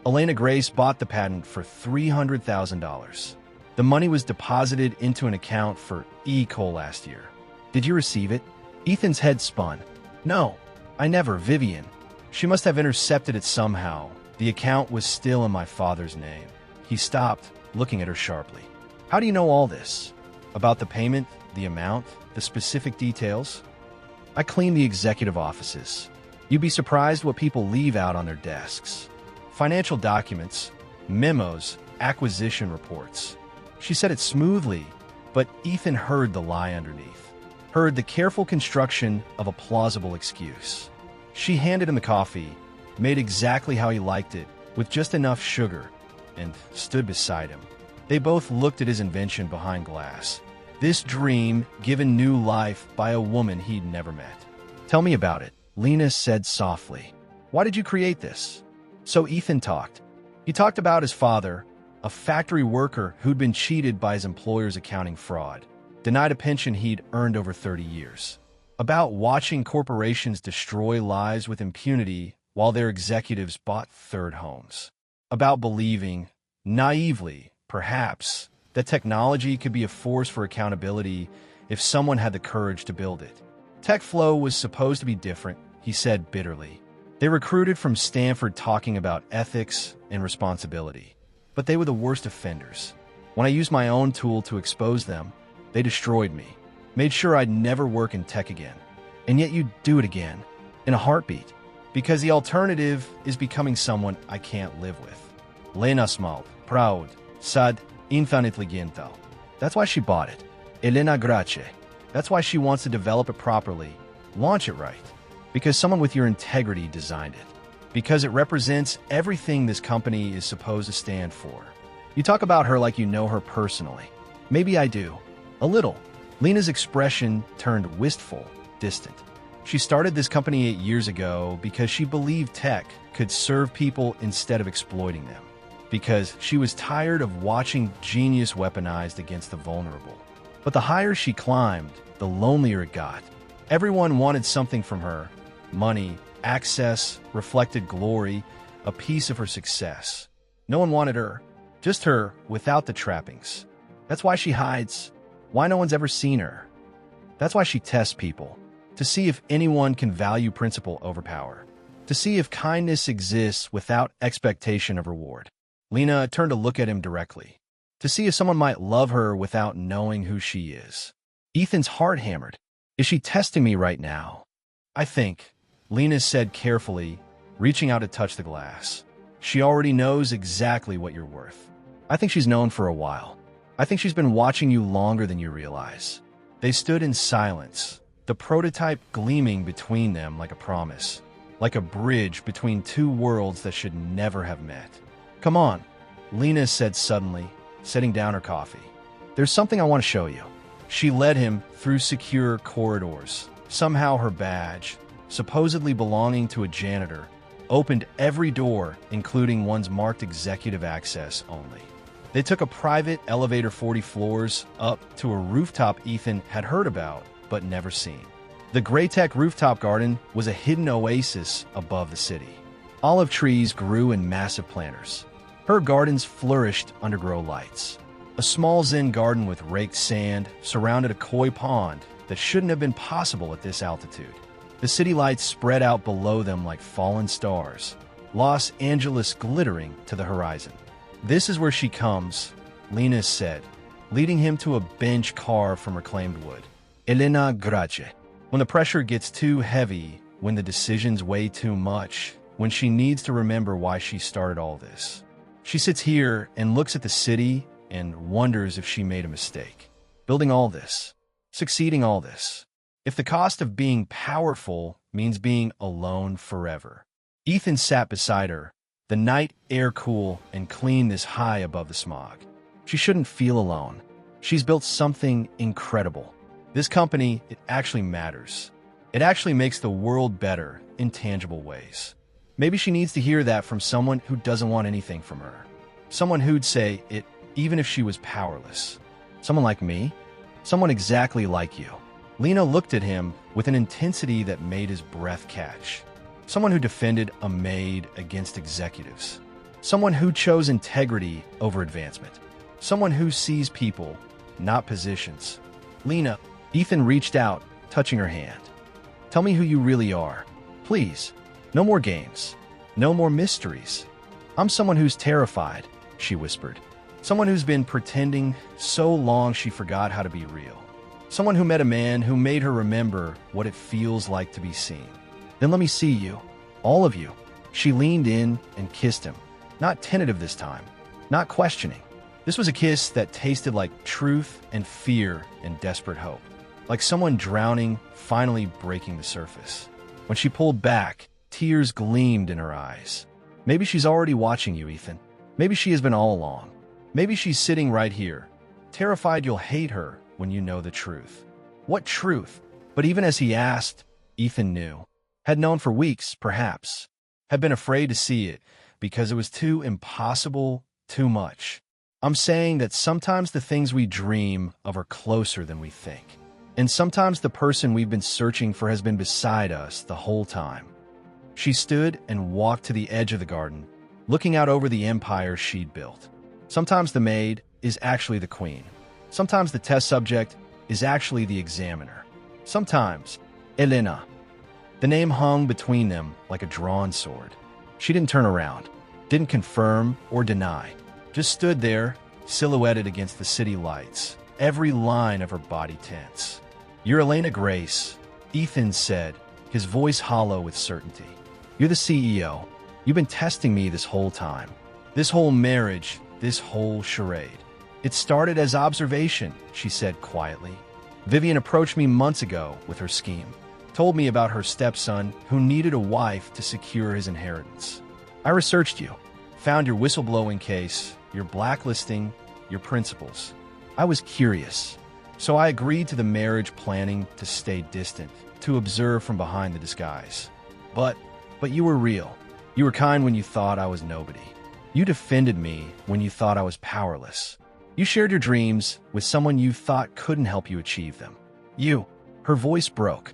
Elena Grace bought the patent for $300,000. The money was deposited into an account for Cole last year. "Did you receive it?" Ethan's head spun. "No, I never, Vivian. She must have intercepted it somehow. The account was still in my father's name." He stopped, looking at her sharply. "How do you know all this? About the payment, the amount, the specific details?" "I clean the executive offices. You'd be surprised what people leave out on their desks. Financial documents, memos, acquisition reports." She said it smoothly, but Ethan heard the lie underneath. Heard the careful construction of a plausible excuse. She handed him the coffee, made exactly how he liked it, with just enough sugar, and stood beside him. They both looked at his invention behind glass. This dream given new life by a woman he'd never met. "Tell me about it," Lena said softly. "Why did you create this?" So Ethan talked. He talked about his father, a factory worker who'd been cheated by his employer's accounting fraud, denied a pension he'd earned over 30 years. About watching corporations destroy lives with impunity while their executives bought third homes. About believing, naively, perhaps, that technology could be a force for accountability if someone had the courage to build it. TechFlow was supposed to be different, he said bitterly. They recruited from Stanford talking about ethics and responsibility. But they were the worst offenders. When I used my own tool to expose them, they destroyed me. Made sure I'd never work in tech again. And yet you'd do it again, in a heartbeat. Because the alternative is becoming someone I can't live with. Lena smiled, proud, sad, infinitely. That's why she bought it. Elena Grace. That's why she wants to develop it properly, launch it right. Because someone with your integrity designed it. Because it represents everything this company is supposed to stand for. You talk about her like you know her personally. Maybe I do. A little. Lena's expression turned wistful, distant. She started this company 8 years ago because she believed tech could serve people instead of exploiting them. Because she was tired of watching genius weaponized against the vulnerable. But the higher she climbed, the lonelier it got. Everyone wanted something from her. Money, access, reflected glory, a piece of her success. No one wanted her. Just her, without the trappings. That's why she hides. Why no one's ever seen her. That's why she tests people. To see if anyone can value principle over power. To see if kindness exists without expectation of reward. Lena turned to look at him directly. To see if someone might love her without knowing who she is. Ethan's heart hammered. Is she testing me right now? I think, Lena said carefully, reaching out to touch the glass. She already knows exactly what you're worth. I think she's known for a while. I think she's been watching you longer than you realize. They stood in silence, the prototype gleaming between them like a promise, like a bridge between two worlds that should never have met. Come on, Lena said suddenly, setting down her coffee. There's something I want to show you. She led him through secure corridors. Somehow her badge, supposedly belonging to a janitor, opened every door, including ones marked executive access only. They took a private elevator 40 floors up to a rooftop Ethan had heard about but never seen. The GrayTech rooftop garden was a hidden oasis above the city. Olive trees grew in massive planters. Her gardens flourished under grow lights. A small Zen garden with raked sand surrounded a koi pond that shouldn't have been possible at this altitude. The city lights spread out below them like fallen stars, Los Angeles glittering to the horizon. This is where she comes, Lena said, leading him to a bench carved from reclaimed wood. Elena Grace. When the pressure gets too heavy, when the decisions weigh too much, when she needs to remember why she started all this. She sits here and looks at the city and wonders if she made a mistake. Building all this, succeeding all this. If the cost of being powerful means being alone forever. Ethan sat beside her, the night air cool and clean this high above the smog. She shouldn't feel alone. She's built something incredible. This company, it actually matters. It actually makes the world better in tangible ways. Maybe she needs to hear that from someone who doesn't want anything from her. Someone who'd say it even if she was powerless. Someone like me? Someone exactly like you. Lena looked at him with an intensity that made his breath catch. Someone who defended a maid against executives. Someone who chose integrity over advancement. Someone who sees people, not positions. Lena, Ethan reached out, touching her hand. Tell me who you really are. Please. No more games. No more mysteries. I'm someone who's terrified, she whispered. Someone who's been pretending so long she forgot how to be real. Someone who met a man who made her remember what it feels like to be seen. Then let me see you. All of you. She leaned in and kissed him. Not tentative this time. Not questioning. This was a kiss that tasted like truth and fear and desperate hope. Like someone drowning, finally breaking the surface. When she pulled back, tears gleamed in her eyes. Maybe she's already watching you, Ethan. Maybe she has been all along. Maybe she's sitting right here, terrified you'll hate her when you know the truth. What truth? But even as he asked, Ethan knew. Had known for weeks, perhaps. Had been afraid to see it because it was too impossible, too much. I'm saying that sometimes the things we dream of are closer than we think. And sometimes the person we've been searching for has been beside us the whole time. She stood and walked to the edge of the garden, looking out over the empire she'd built. Sometimes the maid is actually the queen. Sometimes the test subject is actually the examiner. Sometimes, Lena. The name hung between them like a drawn sword. She didn't turn around, didn't confirm or deny, just stood there, silhouetted against the city lights, every line of her body tense. You're Elena Grace, Ethan said, his voice hollow with certainty. You're the CEO. You've been testing me this whole time. This whole marriage, this whole charade. It started as observation, she said quietly. Vivian approached me months ago with her scheme. Told me about her stepson who needed a wife to secure his inheritance. I researched you, found your whistleblowing case, your blacklisting, your principles. I was curious, so I agreed to the marriage planning to stay distant, to observe from behind the disguise. But you were real. You were kind when you thought I was nobody. You defended me when you thought I was powerless. You shared your dreams with someone you thought couldn't help you achieve them. You, her voice broke.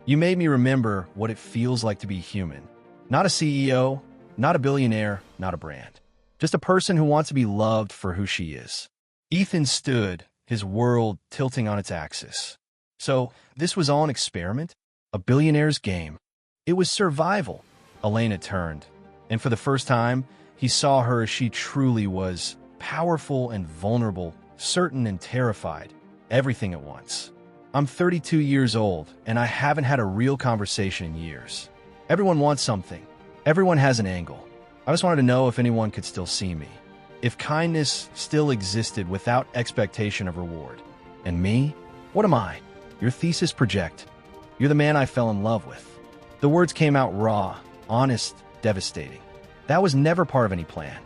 You made me remember what it feels like to be human. Not a CEO, not a billionaire, not a brand. Just a person who wants to be loved for who she is. Ethan stood, his world tilting on its axis. So, this was all an experiment? A billionaire's game? It was survival. Elena turned, and for the first time, he saw her as she truly was, powerful and vulnerable, certain and terrified, everything at once. I'm 32 years old, and I haven't had a real conversation in years. Everyone wants something. Everyone has an angle. I just wanted to know if anyone could still see me. If kindness still existed without expectation of reward. And me? What am I? Your thesis project. You're the man I fell in love with. The words came out raw, honest, devastating. That was never part of any plan.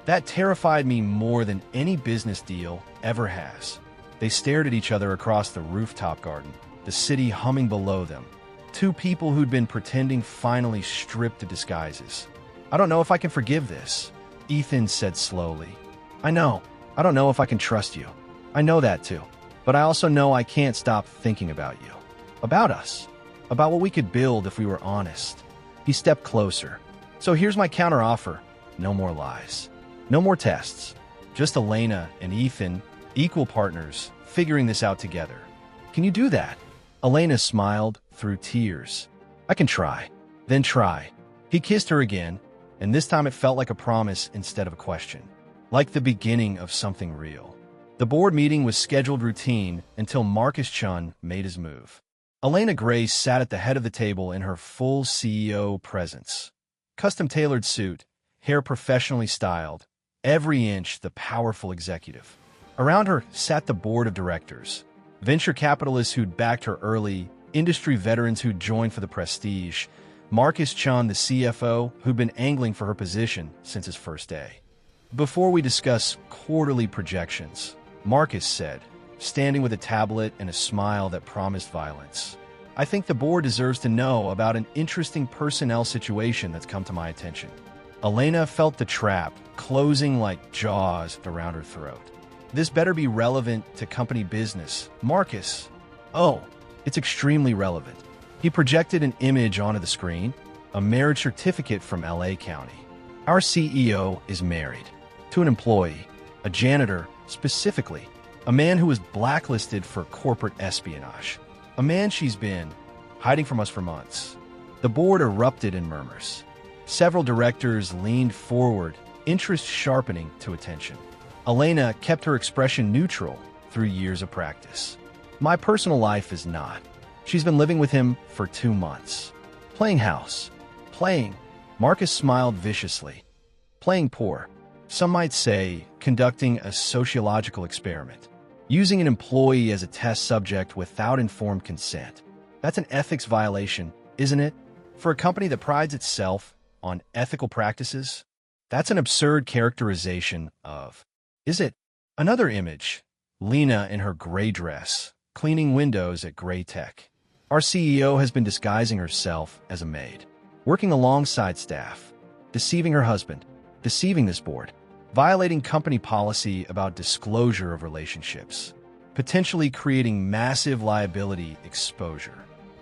That terrified me more than any business deal ever has. They stared at each other across the rooftop garden, the city humming below them. Two people who'd been pretending finally stripped the disguises. I don't know if I can forgive this, Ethan said slowly. I know. I don't know if I can trust you. I know that too. But I also know I can't stop thinking about you. About us. About what we could build if we were honest. He stepped closer. So here's my counteroffer. No more lies. No more tests. Just Elena and Ethan, equal partners, figuring this out together. Can you do that? Elena smiled through tears. I can try. Then try. He kissed her again, and this time it felt like a promise instead of a question. Like the beginning of something real. The board meeting was scheduled routine until Marcus Chun made his move. Elena Grace sat at the head of the table in her full CEO presence. Custom-tailored suit, hair professionally styled, every inch the powerful executive. Around her sat the board of directors, venture capitalists who'd backed her early, industry veterans who'd joined for the prestige, Marcus Chun, the CFO, who'd been angling for her position since his first day. Before we discuss quarterly projections, Marcus said, standing with a tablet and a smile that promised violence, I think the board deserves to know about an interesting personnel situation that's come to my attention. Lena felt the trap closing like jaws around her throat. This better be relevant to company business. Marcus. Oh, it's extremely relevant. He projected an image onto the screen, a marriage certificate from LA County. Our CEO is married to an employee, a janitor specifically, a man who was blacklisted for corporate espionage, a man she's been hiding from us for months. The board erupted in murmurs. Several directors leaned forward, interest sharpening to attention. Lena kept her expression neutral through years of practice. My personal life is not. She's been living with him for 2 months. Playing house. Playing. Marcus smiled viciously. Playing poor. Some might say conducting a sociological experiment. Using an employee as a test subject without informed consent. That's an ethics violation, isn't it? For a company that prides itself on ethical practices, that's an absurd characterization of. Is it? Another image. Lena in her gray dress, cleaning windows at GrayTech. Our CEO has been disguising herself as a maid, working alongside staff, deceiving her husband, deceiving this board, violating company policy about disclosure of relationships, potentially creating massive liability exposure.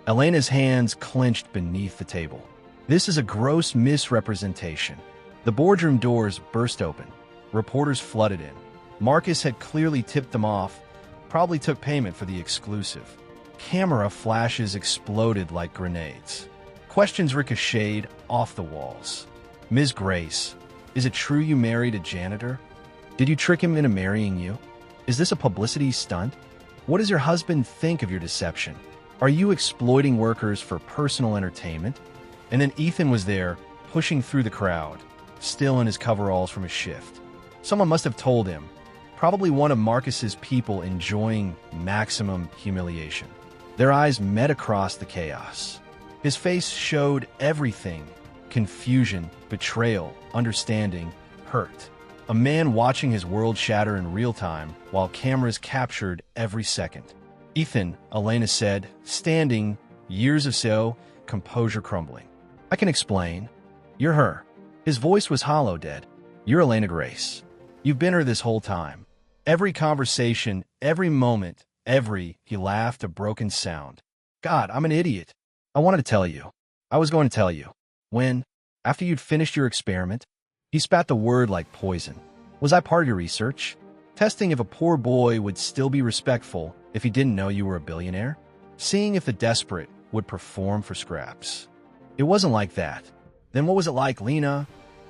Lena's hands clenched beneath the table. This is a gross misrepresentation. The boardroom doors burst open. Reporters flooded in. Marcus had clearly tipped them off, probably took payment for the exclusive. Camera flashes exploded like grenades. Questions ricocheted off the walls. Ms. Grace, is it true you married a janitor? Did you trick him into marrying you? Is this a publicity stunt? What does your husband think of your deception? Are you exploiting workers for personal entertainment? And then Ethan was there, pushing through the crowd, still in his coveralls from his shift. Someone must have told him, probably one of Marcus's people enjoying maximum humiliation. Their eyes met across the chaos. His face showed everything: confusion, betrayal, understanding, hurt. A man watching his world shatter in real time while cameras captured every second. Ethan, Lena said, standing, years of so, composure crumbling. I can explain. You're her. His voice was hollow, dead. You're Lena Grace. You've been her this whole time. Every conversation, every moment, he laughed a broken sound. God, I'm an idiot. I wanted to tell you. I was going to tell you. When? After you'd finished your experiment? He spat the word like poison. Was I part of your research? Testing if a poor boy would still be respectful if he didn't know you were a billionaire? Seeing if the desperate would perform for scraps? It wasn't like that. Then what was it like, Lena?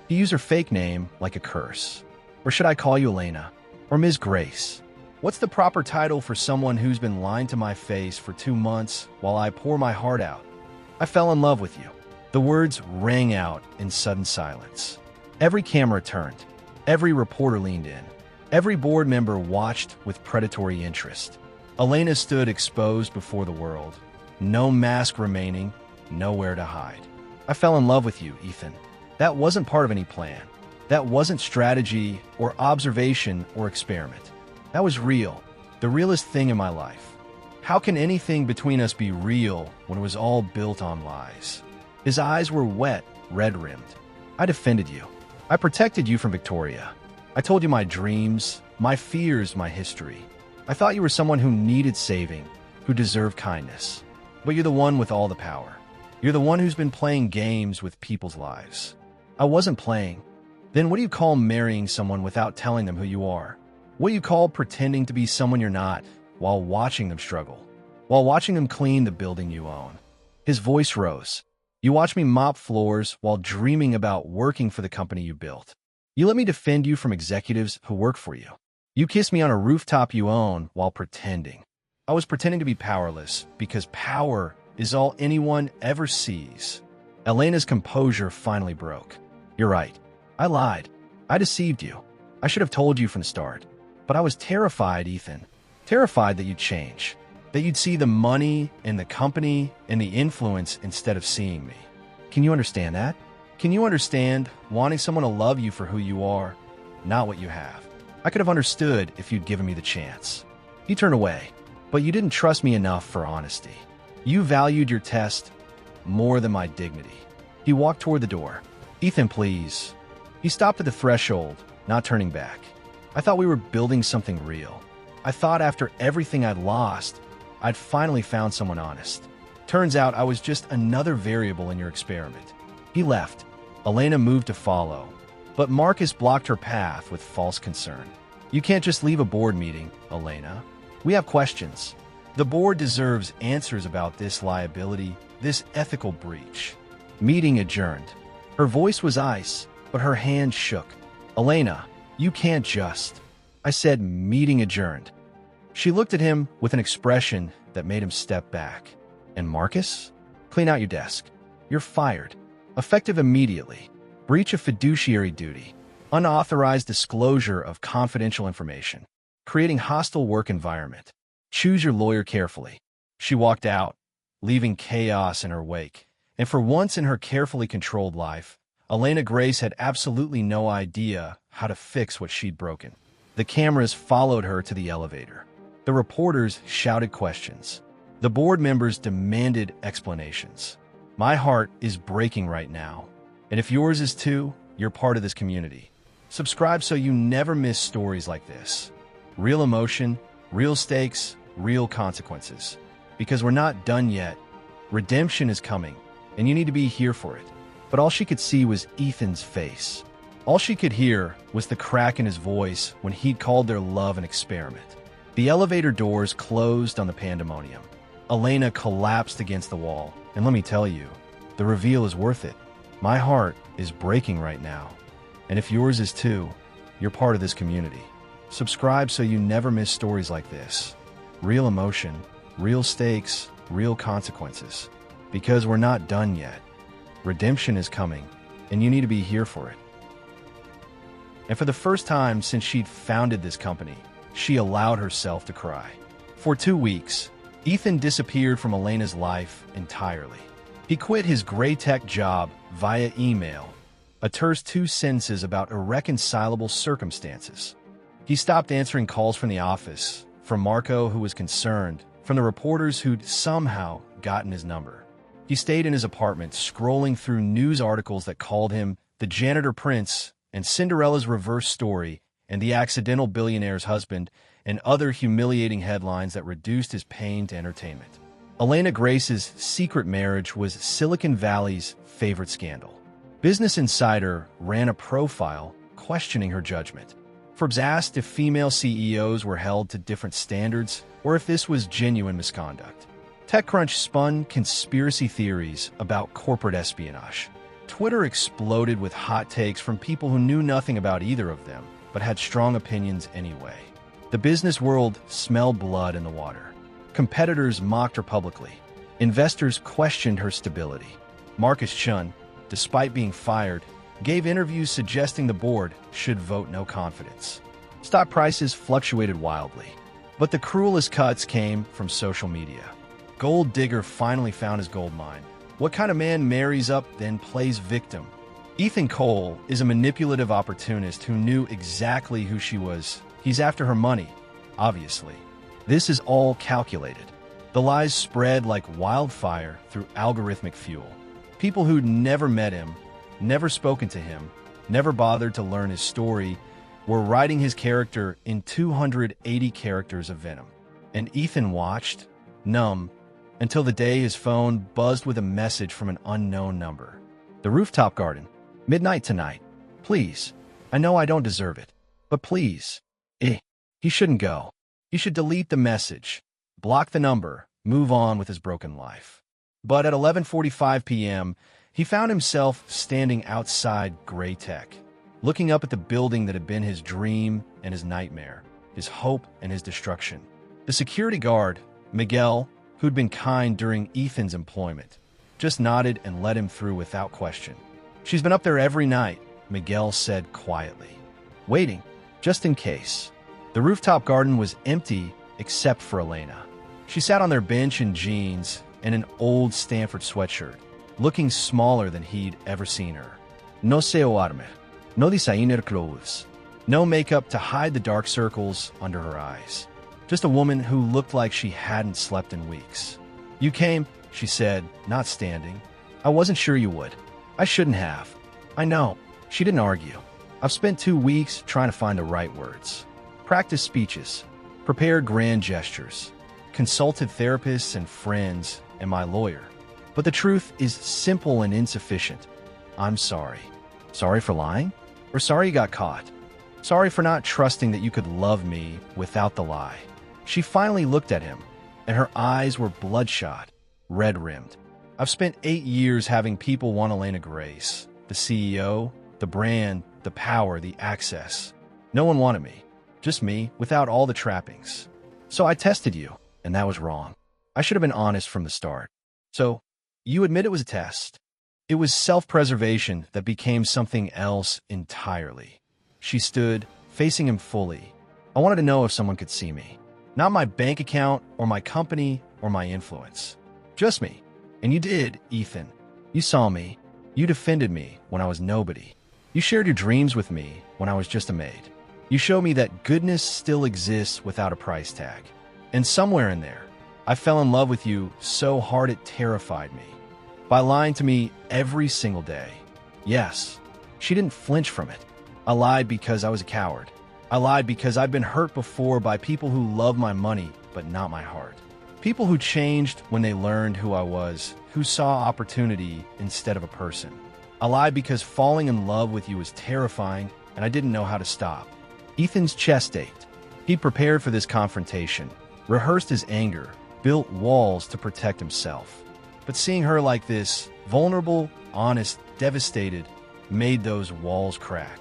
He used her fake name like a curse. Or should I call you Lena? Or Ms. Grace? What's the proper title for someone who's been lying to my face for 2 months while I pour my heart out? I fell in love with you. The words rang out in sudden silence. Every camera turned. Every reporter leaned in. Every board member watched with predatory interest. Lena stood exposed before the world. No mask remaining, nowhere to hide. I fell in love with you, Ethan. That wasn't part of any plan. That wasn't strategy or observation or experiment. That was real, the realest thing in my life. How can anything between us be real when it was all built on lies? His eyes were wet, red-rimmed. I defended you. I protected you from Victoria. I told you my dreams, my fears, my history. I thought you were someone who needed saving, who deserved kindness. But you're the one with all the power. You're the one who's been playing games with people's lives. I wasn't playing. Then what do you call marrying someone without telling them who you are? What do you call pretending to be someone you're not while watching them struggle? While watching them clean the building you own? His voice rose. You watch me mop floors while dreaming about working for the company you built. You let me defend you from executives who work for you. You kiss me on a rooftop you own while pretending. I was pretending to be powerless because power is all anyone ever sees. Lena's composure finally broke. You're right. I lied. I deceived you. I should have told you from the start. But I was terrified, Ethan. Terrified that you'd change. That you'd see the money and the company and the influence instead of seeing me. Can you understand that? Can you understand wanting someone to love you for who you are? not what you have. I could have understood if you'd given me the chance. He turned away, but you didn't trust me enough for honesty. You valued your test more than my dignity. He walked toward the door. Ethan, please. He stopped at the threshold, not turning back. I thought we were building something real. I thought after everything I'd lost, I'd finally found someone honest. Turns out I was just another variable in your experiment. He left. Elena moved to follow, but Marcus blocked her path with false concern. You can't just leave a board meeting, Elena. We have questions. The board deserves answers about this liability, this ethical breach. Meeting adjourned. Her voice was ice, but her hand shook. Elena, you can't just. I said meeting adjourned. She looked at him with an expression that made him step back. And Marcus? Clean out your desk. You're fired. Effective immediately. Breach of fiduciary duty. Unauthorized disclosure of confidential information. Creating hostile work environment. Choose your lawyer carefully. She walked out, leaving chaos in her wake. And for once in her carefully controlled life, Elena Grace had absolutely no idea how to fix what she'd broken. The cameras followed her to the elevator. The reporters shouted questions. The board members demanded explanations. My heart is breaking right now. And if yours is too, you're part of this community. Subscribe so you never miss stories like this. Real emotion, real stakes, real consequences. Because we're not done yet. Redemption is coming, and you need to be here for it. But all she could see was Ethan's face. All she could hear was the crack in his voice when he'd called their love an experiment. The elevator doors closed on the pandemonium. Elena collapsed against the wall, and let me tell you, the reveal is worth it. My heart is breaking right now. And if yours is too, you're part of this community. Subscribe so you never miss stories like this. Real emotion, real stakes, real consequences. Because we're not done yet. Redemption is coming, and you need to be here for it. And for the first time since she'd founded this company, she allowed herself to cry. For 2 weeks, Ethan disappeared from Elena's life entirely. He quit his GrayTech job via email, a terse 2 sentences about irreconcilable circumstances. He stopped answering calls from the office, from Marco, who was concerned, from the reporters who'd somehow gotten his number. He stayed in his apartment, scrolling through news articles that called him the janitor prince and Cinderella's reverse story and the accidental billionaire's husband and other humiliating headlines that reduced his pain to entertainment. Elena Grace's secret marriage was Silicon Valley's favorite scandal. Business Insider ran a profile questioning her judgment. Forbes asked if female CEOs were held to different standards or if this was genuine misconduct. TechCrunch spun conspiracy theories about corporate espionage. Twitter exploded with hot takes from people who knew nothing about either of them, but had strong opinions anyway. The business world smelled blood in the water. Competitors mocked her publicly. Investors questioned her stability. Marcus Chun, despite being fired, gave interviews suggesting the board should vote no confidence. Stock prices fluctuated wildly, but the cruelest cuts came from social media. Gold Digger finally found his gold mine. What kind of man marries up then plays victim? Ethan Cole is a manipulative opportunist who knew exactly who she was. He's after her money, obviously. This is all calculated. The lies spread like wildfire through algorithmic fuel. People who'd never met him, never spoken to him, never bothered to learn his story, were writing his character in 280 characters of venom. And Ethan watched, numb, until the day his phone buzzed with a message from an unknown number. The rooftop garden. Midnight tonight. Please. I know I don't deserve it. But please. He shouldn't go. He should delete the message. Block the number. Move on with his broken life. But at 11:45 p.m., he found himself standing outside GrayTech, looking up at the building that had been his dream and his nightmare, his hope and his destruction. The security guard, Miguel, who'd been kind during Ethan's employment, just nodded and let him through without question. She's been up there every night, Miguel said quietly, waiting, just in case. The rooftop garden was empty except for Elena. She sat on their bench in jeans and an old Stanford sweatshirt, looking smaller than he'd ever seen her. No se arme. No designer clothes. No makeup to hide the dark circles under her eyes. Just a woman who looked like she hadn't slept in weeks. "You came," she said, not standing. "I wasn't sure you would. I shouldn't have." "I know." She didn't argue. "I've spent 2 weeks trying to find the right words. Practiced speeches, prepared grand gestures, consulted therapists and friends and my lawyer. But the truth is simple and insufficient. I'm sorry. Sorry for lying? Or sorry you got caught? Sorry for not trusting that you could love me without the lie." She finally looked at him, and her eyes were bloodshot, red-rimmed. "I've spent 8 years having people want Lena Grace. The CEO, the brand, the power, the access. No one wanted me. Just me, without all the trappings. So I tested you, and that was wrong. I should have been honest from the start. So, you admit it was a test." It was self-preservation that became something else entirely. She stood, facing him fully. "I wanted to know if someone could see me. Not my bank account, or my company, or my influence. Just me. And you did, Ethan. You saw me. You defended me when I was nobody. You shared your dreams with me when I was just a maid. You showed me that goodness still exists without a price tag. And somewhere in there, I fell in love with you so hard it terrified me. By lying to me every single day. Yes, she didn't flinch from it. I lied because I was a coward. I lied because I'd been hurt before by people who loved my money, but not my heart. People who changed when they learned who I was, who saw opportunity instead of a person. I lied because falling in love with you was terrifying, and I didn't know how to stop." Ethan's chest ached. He'd prepared for this confrontation, rehearsed his anger, built walls to protect himself. But seeing her like this, vulnerable, honest, devastated, made those walls crack.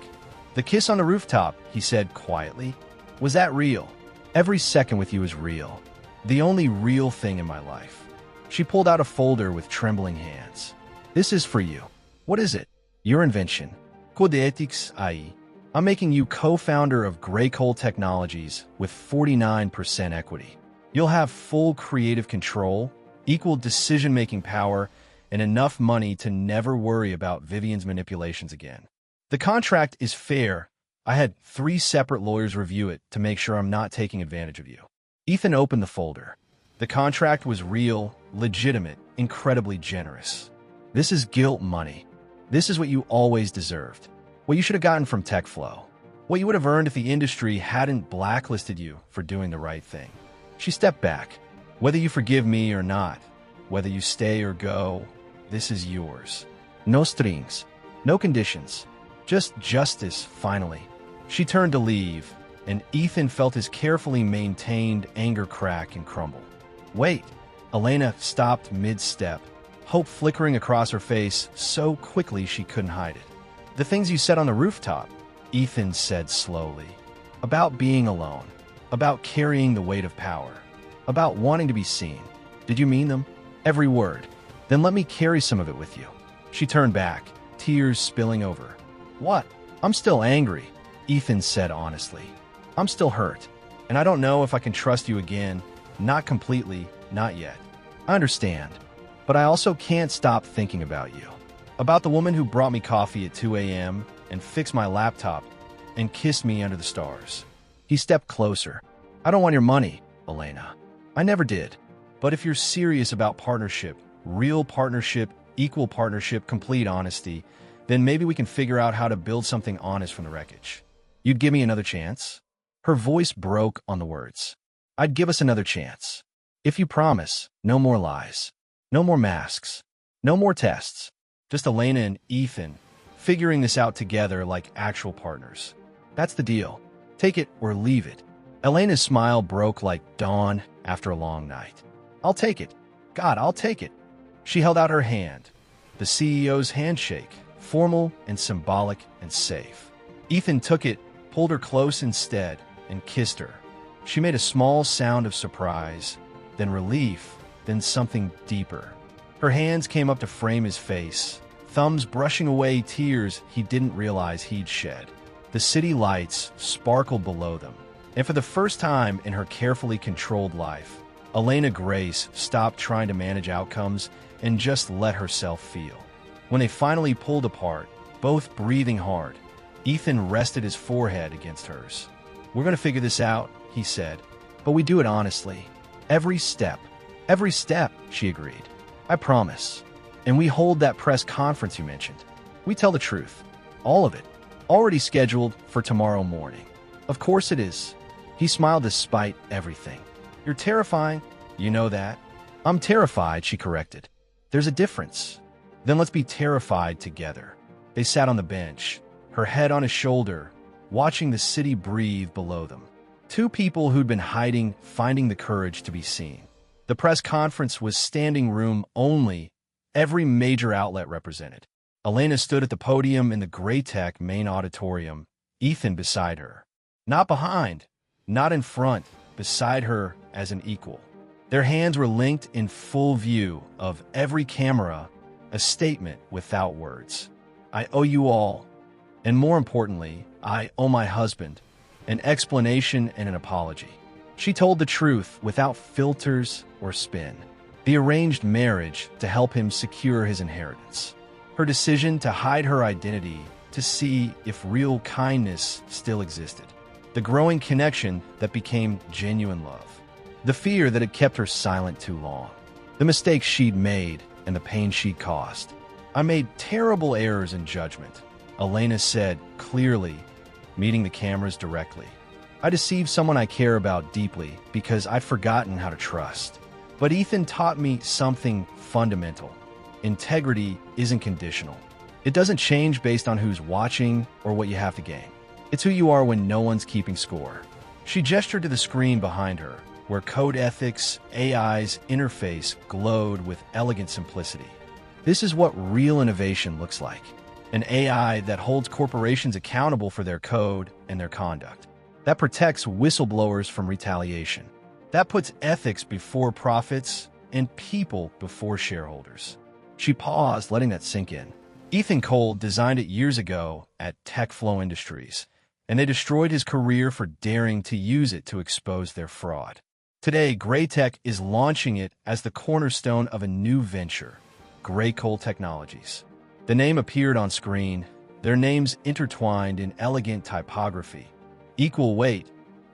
"The kiss on the rooftop," he said quietly. "Was that real? Every second with you is real. The only real thing in my life." She pulled out a folder with trembling hands. "This is for you." "What is it?" "Your invention. GrayTech AI. I'm making you co-founder of GrayTech Technologies with 49% equity. You'll have full creative control, equal decision-making power, and enough money to never worry about Vivian's manipulations again. The contract is fair. I had 3 separate lawyers review it to make sure I'm not taking advantage of you." Ethan opened the folder. The contract was real, legitimate, incredibly generous. "This is guilt money. This is what you always deserved. What you should have gotten from TechFlow. What you would have earned if the industry hadn't blacklisted you for doing the right thing." She stepped back. "Whether you forgive me or not, whether you stay or go, this is yours. No strings, no conditions. Just justice, finally." She turned to leave, and Ethan felt his carefully maintained anger crack and crumble. "Wait." Lena stopped mid-step, hope flickering across her face so quickly she couldn't hide it. "The things you said on the rooftop," Ethan said slowly. "About being alone, about carrying the weight of power, about wanting to be seen. Did you mean them? Every word. Then let me carry some of it with you." She turned back, tears spilling over. "What?" "I'm still angry," Ethan said honestly. "I'm still hurt, and I don't know if I can trust you again. Not completely, not yet. I understand, but I also can't stop thinking about you. About the woman who brought me coffee at 2 a.m. and fixed my laptop and kissed me under the stars." He stepped closer. "I don't want your money, Lena. I never did. But if you're serious about partnership, real partnership, equal partnership, complete honesty, then maybe we can figure out how to build something honest from the wreckage. You'd give me another chance?" Her voice broke on the words. "I'd give us another chance. If you promise, no more lies, no more masks, no more tests. Just Lena and Ethan, figuring this out together like actual partners. That's the deal. Take it or leave it." Elena's smile broke like dawn after a long night. "I'll take it. God, I'll take it." She held out her hand. The CEO's handshake, formal and symbolic and safe. Ethan took it, pulled her close instead, and kissed her. She made a small sound of surprise, then relief, then something deeper. Her hands came up to frame his face, thumbs brushing away tears he didn't realize he'd shed. The city lights sparkled below them, and for the first time in her carefully controlled life, Lena Grace stopped trying to manage outcomes and just let herself feel. When they finally pulled apart, both breathing hard, Ethan rested his forehead against hers. "We're going to figure this out," he said, "but we do it honestly. Every step." "Every step," she agreed. "I promise. And we hold that press conference you mentioned. We tell the truth. All of it. Already scheduled for tomorrow morning." "Of course it is." He smiled despite everything. "You're terrifying. You know that." "I'm terrified," she corrected. "There's a difference." "Then let's be terrified together." They sat on the bench, her head on his shoulder, watching the city breathe below them. Two people who'd been hiding, finding the courage to be seen. The press conference was standing room only, every major outlet represented. Lena stood at the podium in the GrayTech main auditorium, Ethan beside her. Not behind, not in front, beside her as an equal. Their hands were linked in full view of every camera, a statement without words. "I owe you all. And more importantly, I owe my husband an explanation and an apology." She told the truth without filters or spin. The arranged marriage to help him secure his inheritance. Her decision to hide her identity to see if real kindness still existed. The growing connection that became genuine love. The fear that had kept her silent too long. The mistakes she'd made and the pain she'd caused. "I made terrible errors in judgment," Lena said clearly, meeting the cameras directly. "I deceived someone I care about deeply because I'd forgotten how to trust. But Ethan taught me something fundamental. Integrity isn't conditional. It doesn't change based on who's watching or what you have to gain. It's who you are when no one's keeping score." She gestured to the screen behind her, where code ethics, AI's interface glowed with elegant simplicity. This is what real innovation looks like. An AI that holds corporations accountable for their code and their conduct. That protects whistleblowers from retaliation. That puts ethics before profits and people before shareholders. She paused, letting that sink in. Ethan Cole designed it years ago at TechFlow Industries, and they destroyed his career for daring to use it to expose their fraud. Today, GrayTech is launching it as the cornerstone of a new venture, GrayCole Technologies. The name appeared on screen, their names intertwined in elegant typography. Equal weight,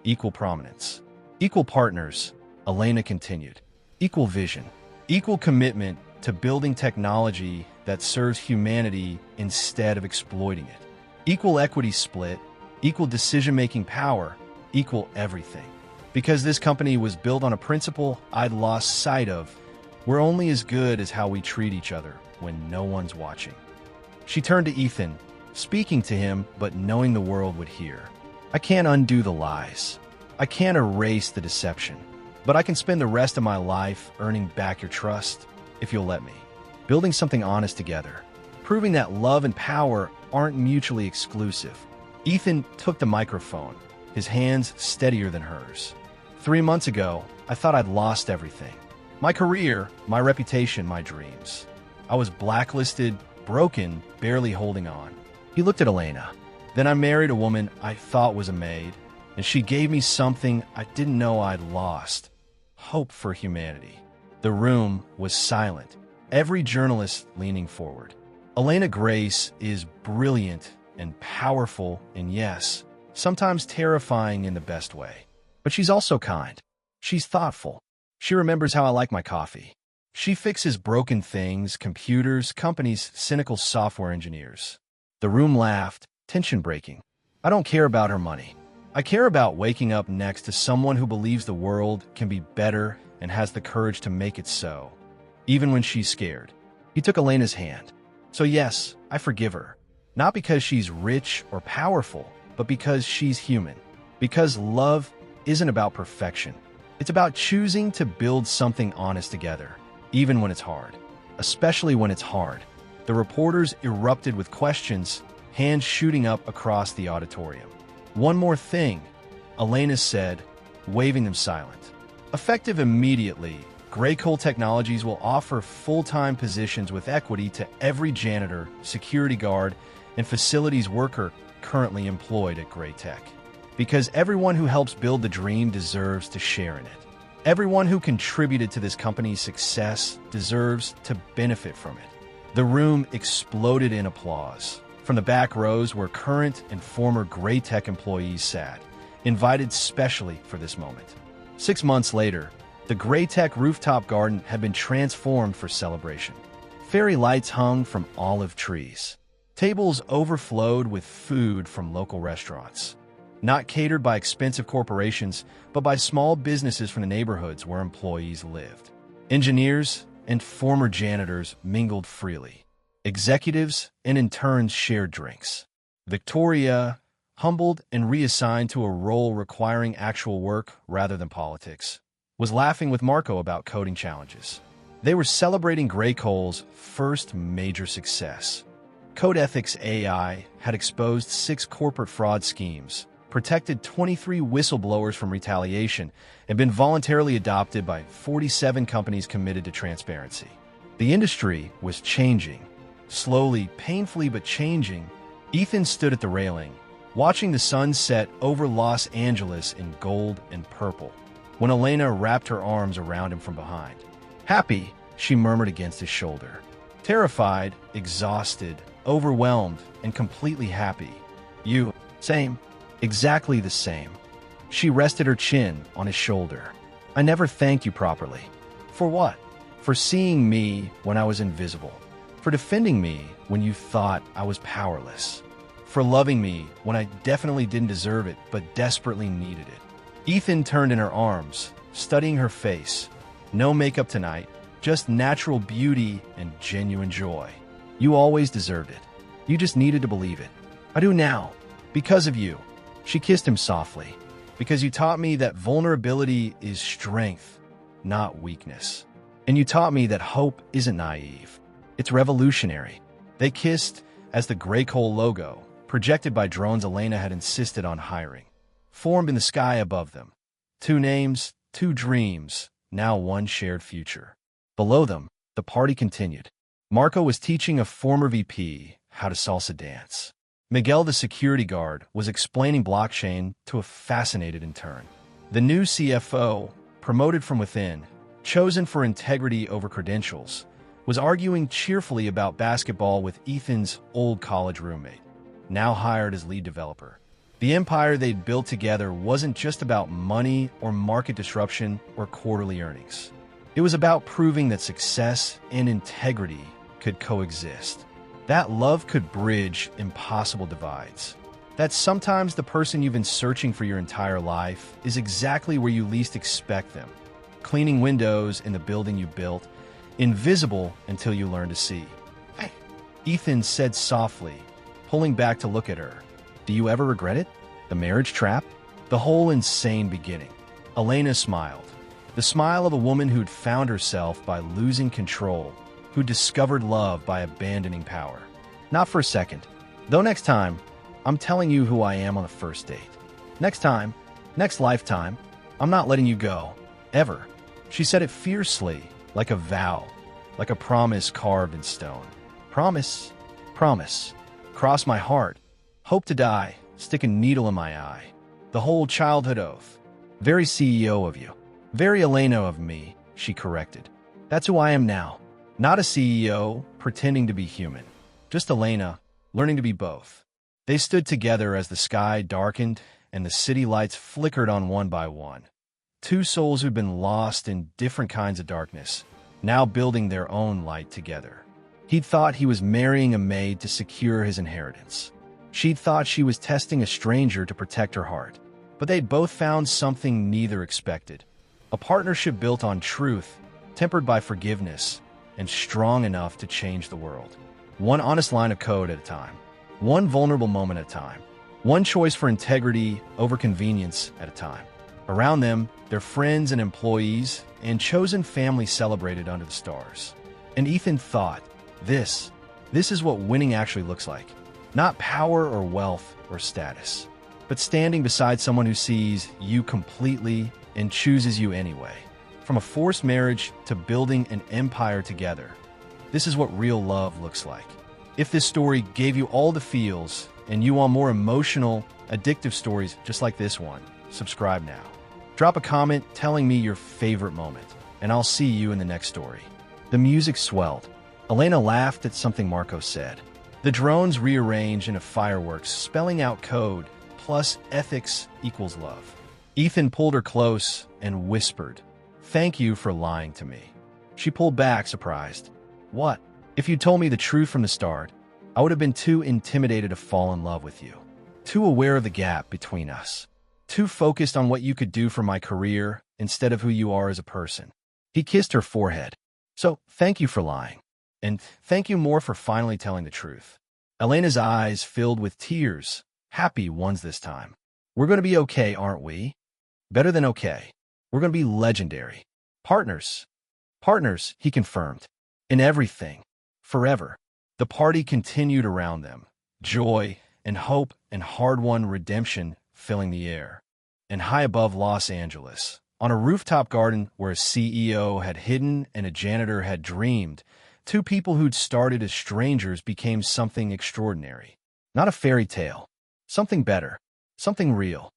equal prominence. Equal partners, Lena continued. Equal vision, equal commitment to building technology that serves humanity instead of exploiting it. Equal equity split, equal decision-making power, equal everything. Because this company was built on a principle I'd lost sight of. We're only as good as how we treat each other when no one's watching. She turned to Ethan, speaking to him but knowing the world would hear. "I can't undo the lies. I can't erase the deception. But I can spend the rest of my life earning back your trust, if you'll let me. Building something honest together. Proving that love and power aren't mutually exclusive." Ethan took the microphone, his hands steadier than hers. 3 months ago, I thought I'd lost everything. My career, my reputation, my dreams. I was blacklisted, broken, barely holding on. He looked at Lena. "Then I married a woman I thought was a maid, and she gave me something I didn't know I'd lost. Hope for humanity." The room was silent, every journalist leaning forward. Lena Grace is brilliant and powerful and yes, sometimes terrifying in the best way. But she's also kind. She's thoughtful. She remembers how I like my coffee. She fixes broken things, computers, companies, cynical software engineers. The room laughed, tension breaking. "I don't care about her money. I care about waking up next to someone who believes the world can be better and has the courage to make it so, even when she's scared." He took Elena's hand. "So yes, I forgive her. Not because she's rich or powerful, but because she's human. Because love isn't about perfection. It's about choosing to build something honest together, even when it's hard. Especially when it's hard." The reporters erupted with questions, hands shooting up across the auditorium. "One more thing," Lena said, waving them silent. Effective immediately, GrayCole Technologies will offer full-time positions with equity to every janitor, security guard, and facilities worker currently employed at GrayTech. Because everyone who helps build the dream deserves to share in it. Everyone who contributed to this company's success deserves to benefit from it. The room exploded in applause. from the back rows where current and former GrayTech employees sat, invited specially for this moment. 6 months later, the GrayTech rooftop garden had been transformed for celebration. Fairy lights hung from olive trees. Tables overflowed with food from local restaurants, not catered by expensive corporations, but by small businesses from the neighborhoods where employees lived. Engineers and former janitors mingled freely. Executives and interns shared drinks. Victoria, humbled and reassigned to a role requiring actual work rather than politics, was laughing with Marco about coding challenges. They were celebrating GrayCole's first major success. Code Ethics AI had exposed 6 corporate fraud schemes, protected 23 whistleblowers from retaliation, and been voluntarily adopted by 47 companies committed to transparency. The industry was changing. Slowly, painfully, but changing. Ethan stood at the railing, watching the sun set over Los Angeles in gold and purple, when Elena wrapped her arms around him from behind. "Happy," she murmured against his shoulder. Terrified, exhausted, overwhelmed, and completely happy. "You, same. Exactly the same." She rested her chin on his shoulder. "I never thanked you properly." "For what?" "For seeing me when I was invisible. For defending me when you thought I was powerless. For loving me when I definitely didn't deserve it but desperately needed it." Ethan turned in her arms, studying her face. "No makeup tonight, just natural beauty and genuine joy. You always deserved it. You just needed to believe it. I do now. Because of you." She kissed him softly. "Because you taught me that vulnerability is strength, not weakness. And you taught me that hope isn't naive. It's revolutionary." They kissed as the GrayCole logo, projected by drones Elena had insisted on hiring, formed in the sky above them. 2 names, 2 dreams, now one shared future. Below them, the party continued. Marco was teaching a former VP how to salsa dance. Miguel, the security guard, was explaining blockchain to a fascinated intern. The new CFO, promoted from within, chosen for integrity over credentials, was arguing cheerfully about basketball with Ethan's old college roommate, now hired as lead developer. The empire they'd built together wasn't just about money or market disruption or quarterly earnings. It was about proving that success and integrity could coexist. That love could bridge impossible divides. That sometimes the person you've been searching for your entire life is exactly where you least expect them. Cleaning windows in the building you built, invisible until you learn to see. "Hey," Ethan said softly, pulling back to look at her. "Do you ever regret it? The marriage trap? The whole insane beginning?" Elena smiled. The smile of a woman who'd found herself by losing control, who discovered love by abandoning power. "Not for a second. Though next time, I'm telling you who I am on the first date. Next time, next lifetime, I'm not letting you go. Ever." She said it fiercely, like a vow, like a promise carved in stone. "Promise, promise. Cross my heart. Hope to die. Stick a needle in my eye." The whole childhood oath. "Very CEO of you. Very Elena of me," she corrected. "That's who I am now. Not a CEO pretending to be human. Just Elena, learning to be both." They stood together as the sky darkened and the city lights flickered on one by one. 2 souls who'd been lost in different kinds of darkness, now building their own light together. He'd thought he was marrying a maid to secure his inheritance. She'd thought she was testing a stranger to protect her heart. But they'd both found something neither expected. A partnership built on truth, tempered by forgiveness, and strong enough to change the world. One honest line of code at a time. One vulnerable moment at a time. One choice for integrity over convenience at a time. Around them, their friends and employees and chosen family celebrated under the stars. And Ethan thought, this is what winning actually looks like. Not power or wealth or status, but standing beside someone who sees you completely and chooses you anyway. From a forced marriage to building an empire together, this is what real love looks like. If this story gave you all the feels and you want more emotional, addictive stories just like this one, subscribe now. Drop a comment telling me your favorite moment, and I'll see you in the next story. The music swelled. Elena laughed at something Marco said. The drones rearrange into fireworks, spelling out code, plus ethics equals love. Ethan pulled her close and whispered, "Thank you for lying to me." She pulled back, surprised. "What? If you told me the truth from the start, I would have been too intimidated to fall in love with you. Too aware of the gap between us. Too focused on what you could do for my career instead of who you are as a person." He kissed her forehead. "So, thank you for lying. And thank you more for finally telling the truth." Elena's eyes filled with tears, happy ones this time. "We're going to be okay, aren't we? Better than okay. We're going to be legendary. Partners." "Partners," he confirmed. "In everything. Forever." The party continued around them, joy and hope and hard-won redemption filling the air. And high above Los Angeles, on a rooftop garden where a CEO had hidden and a janitor had dreamed, two people who'd started as strangers became something extraordinary. Not a fairy tale. Something better. Something real.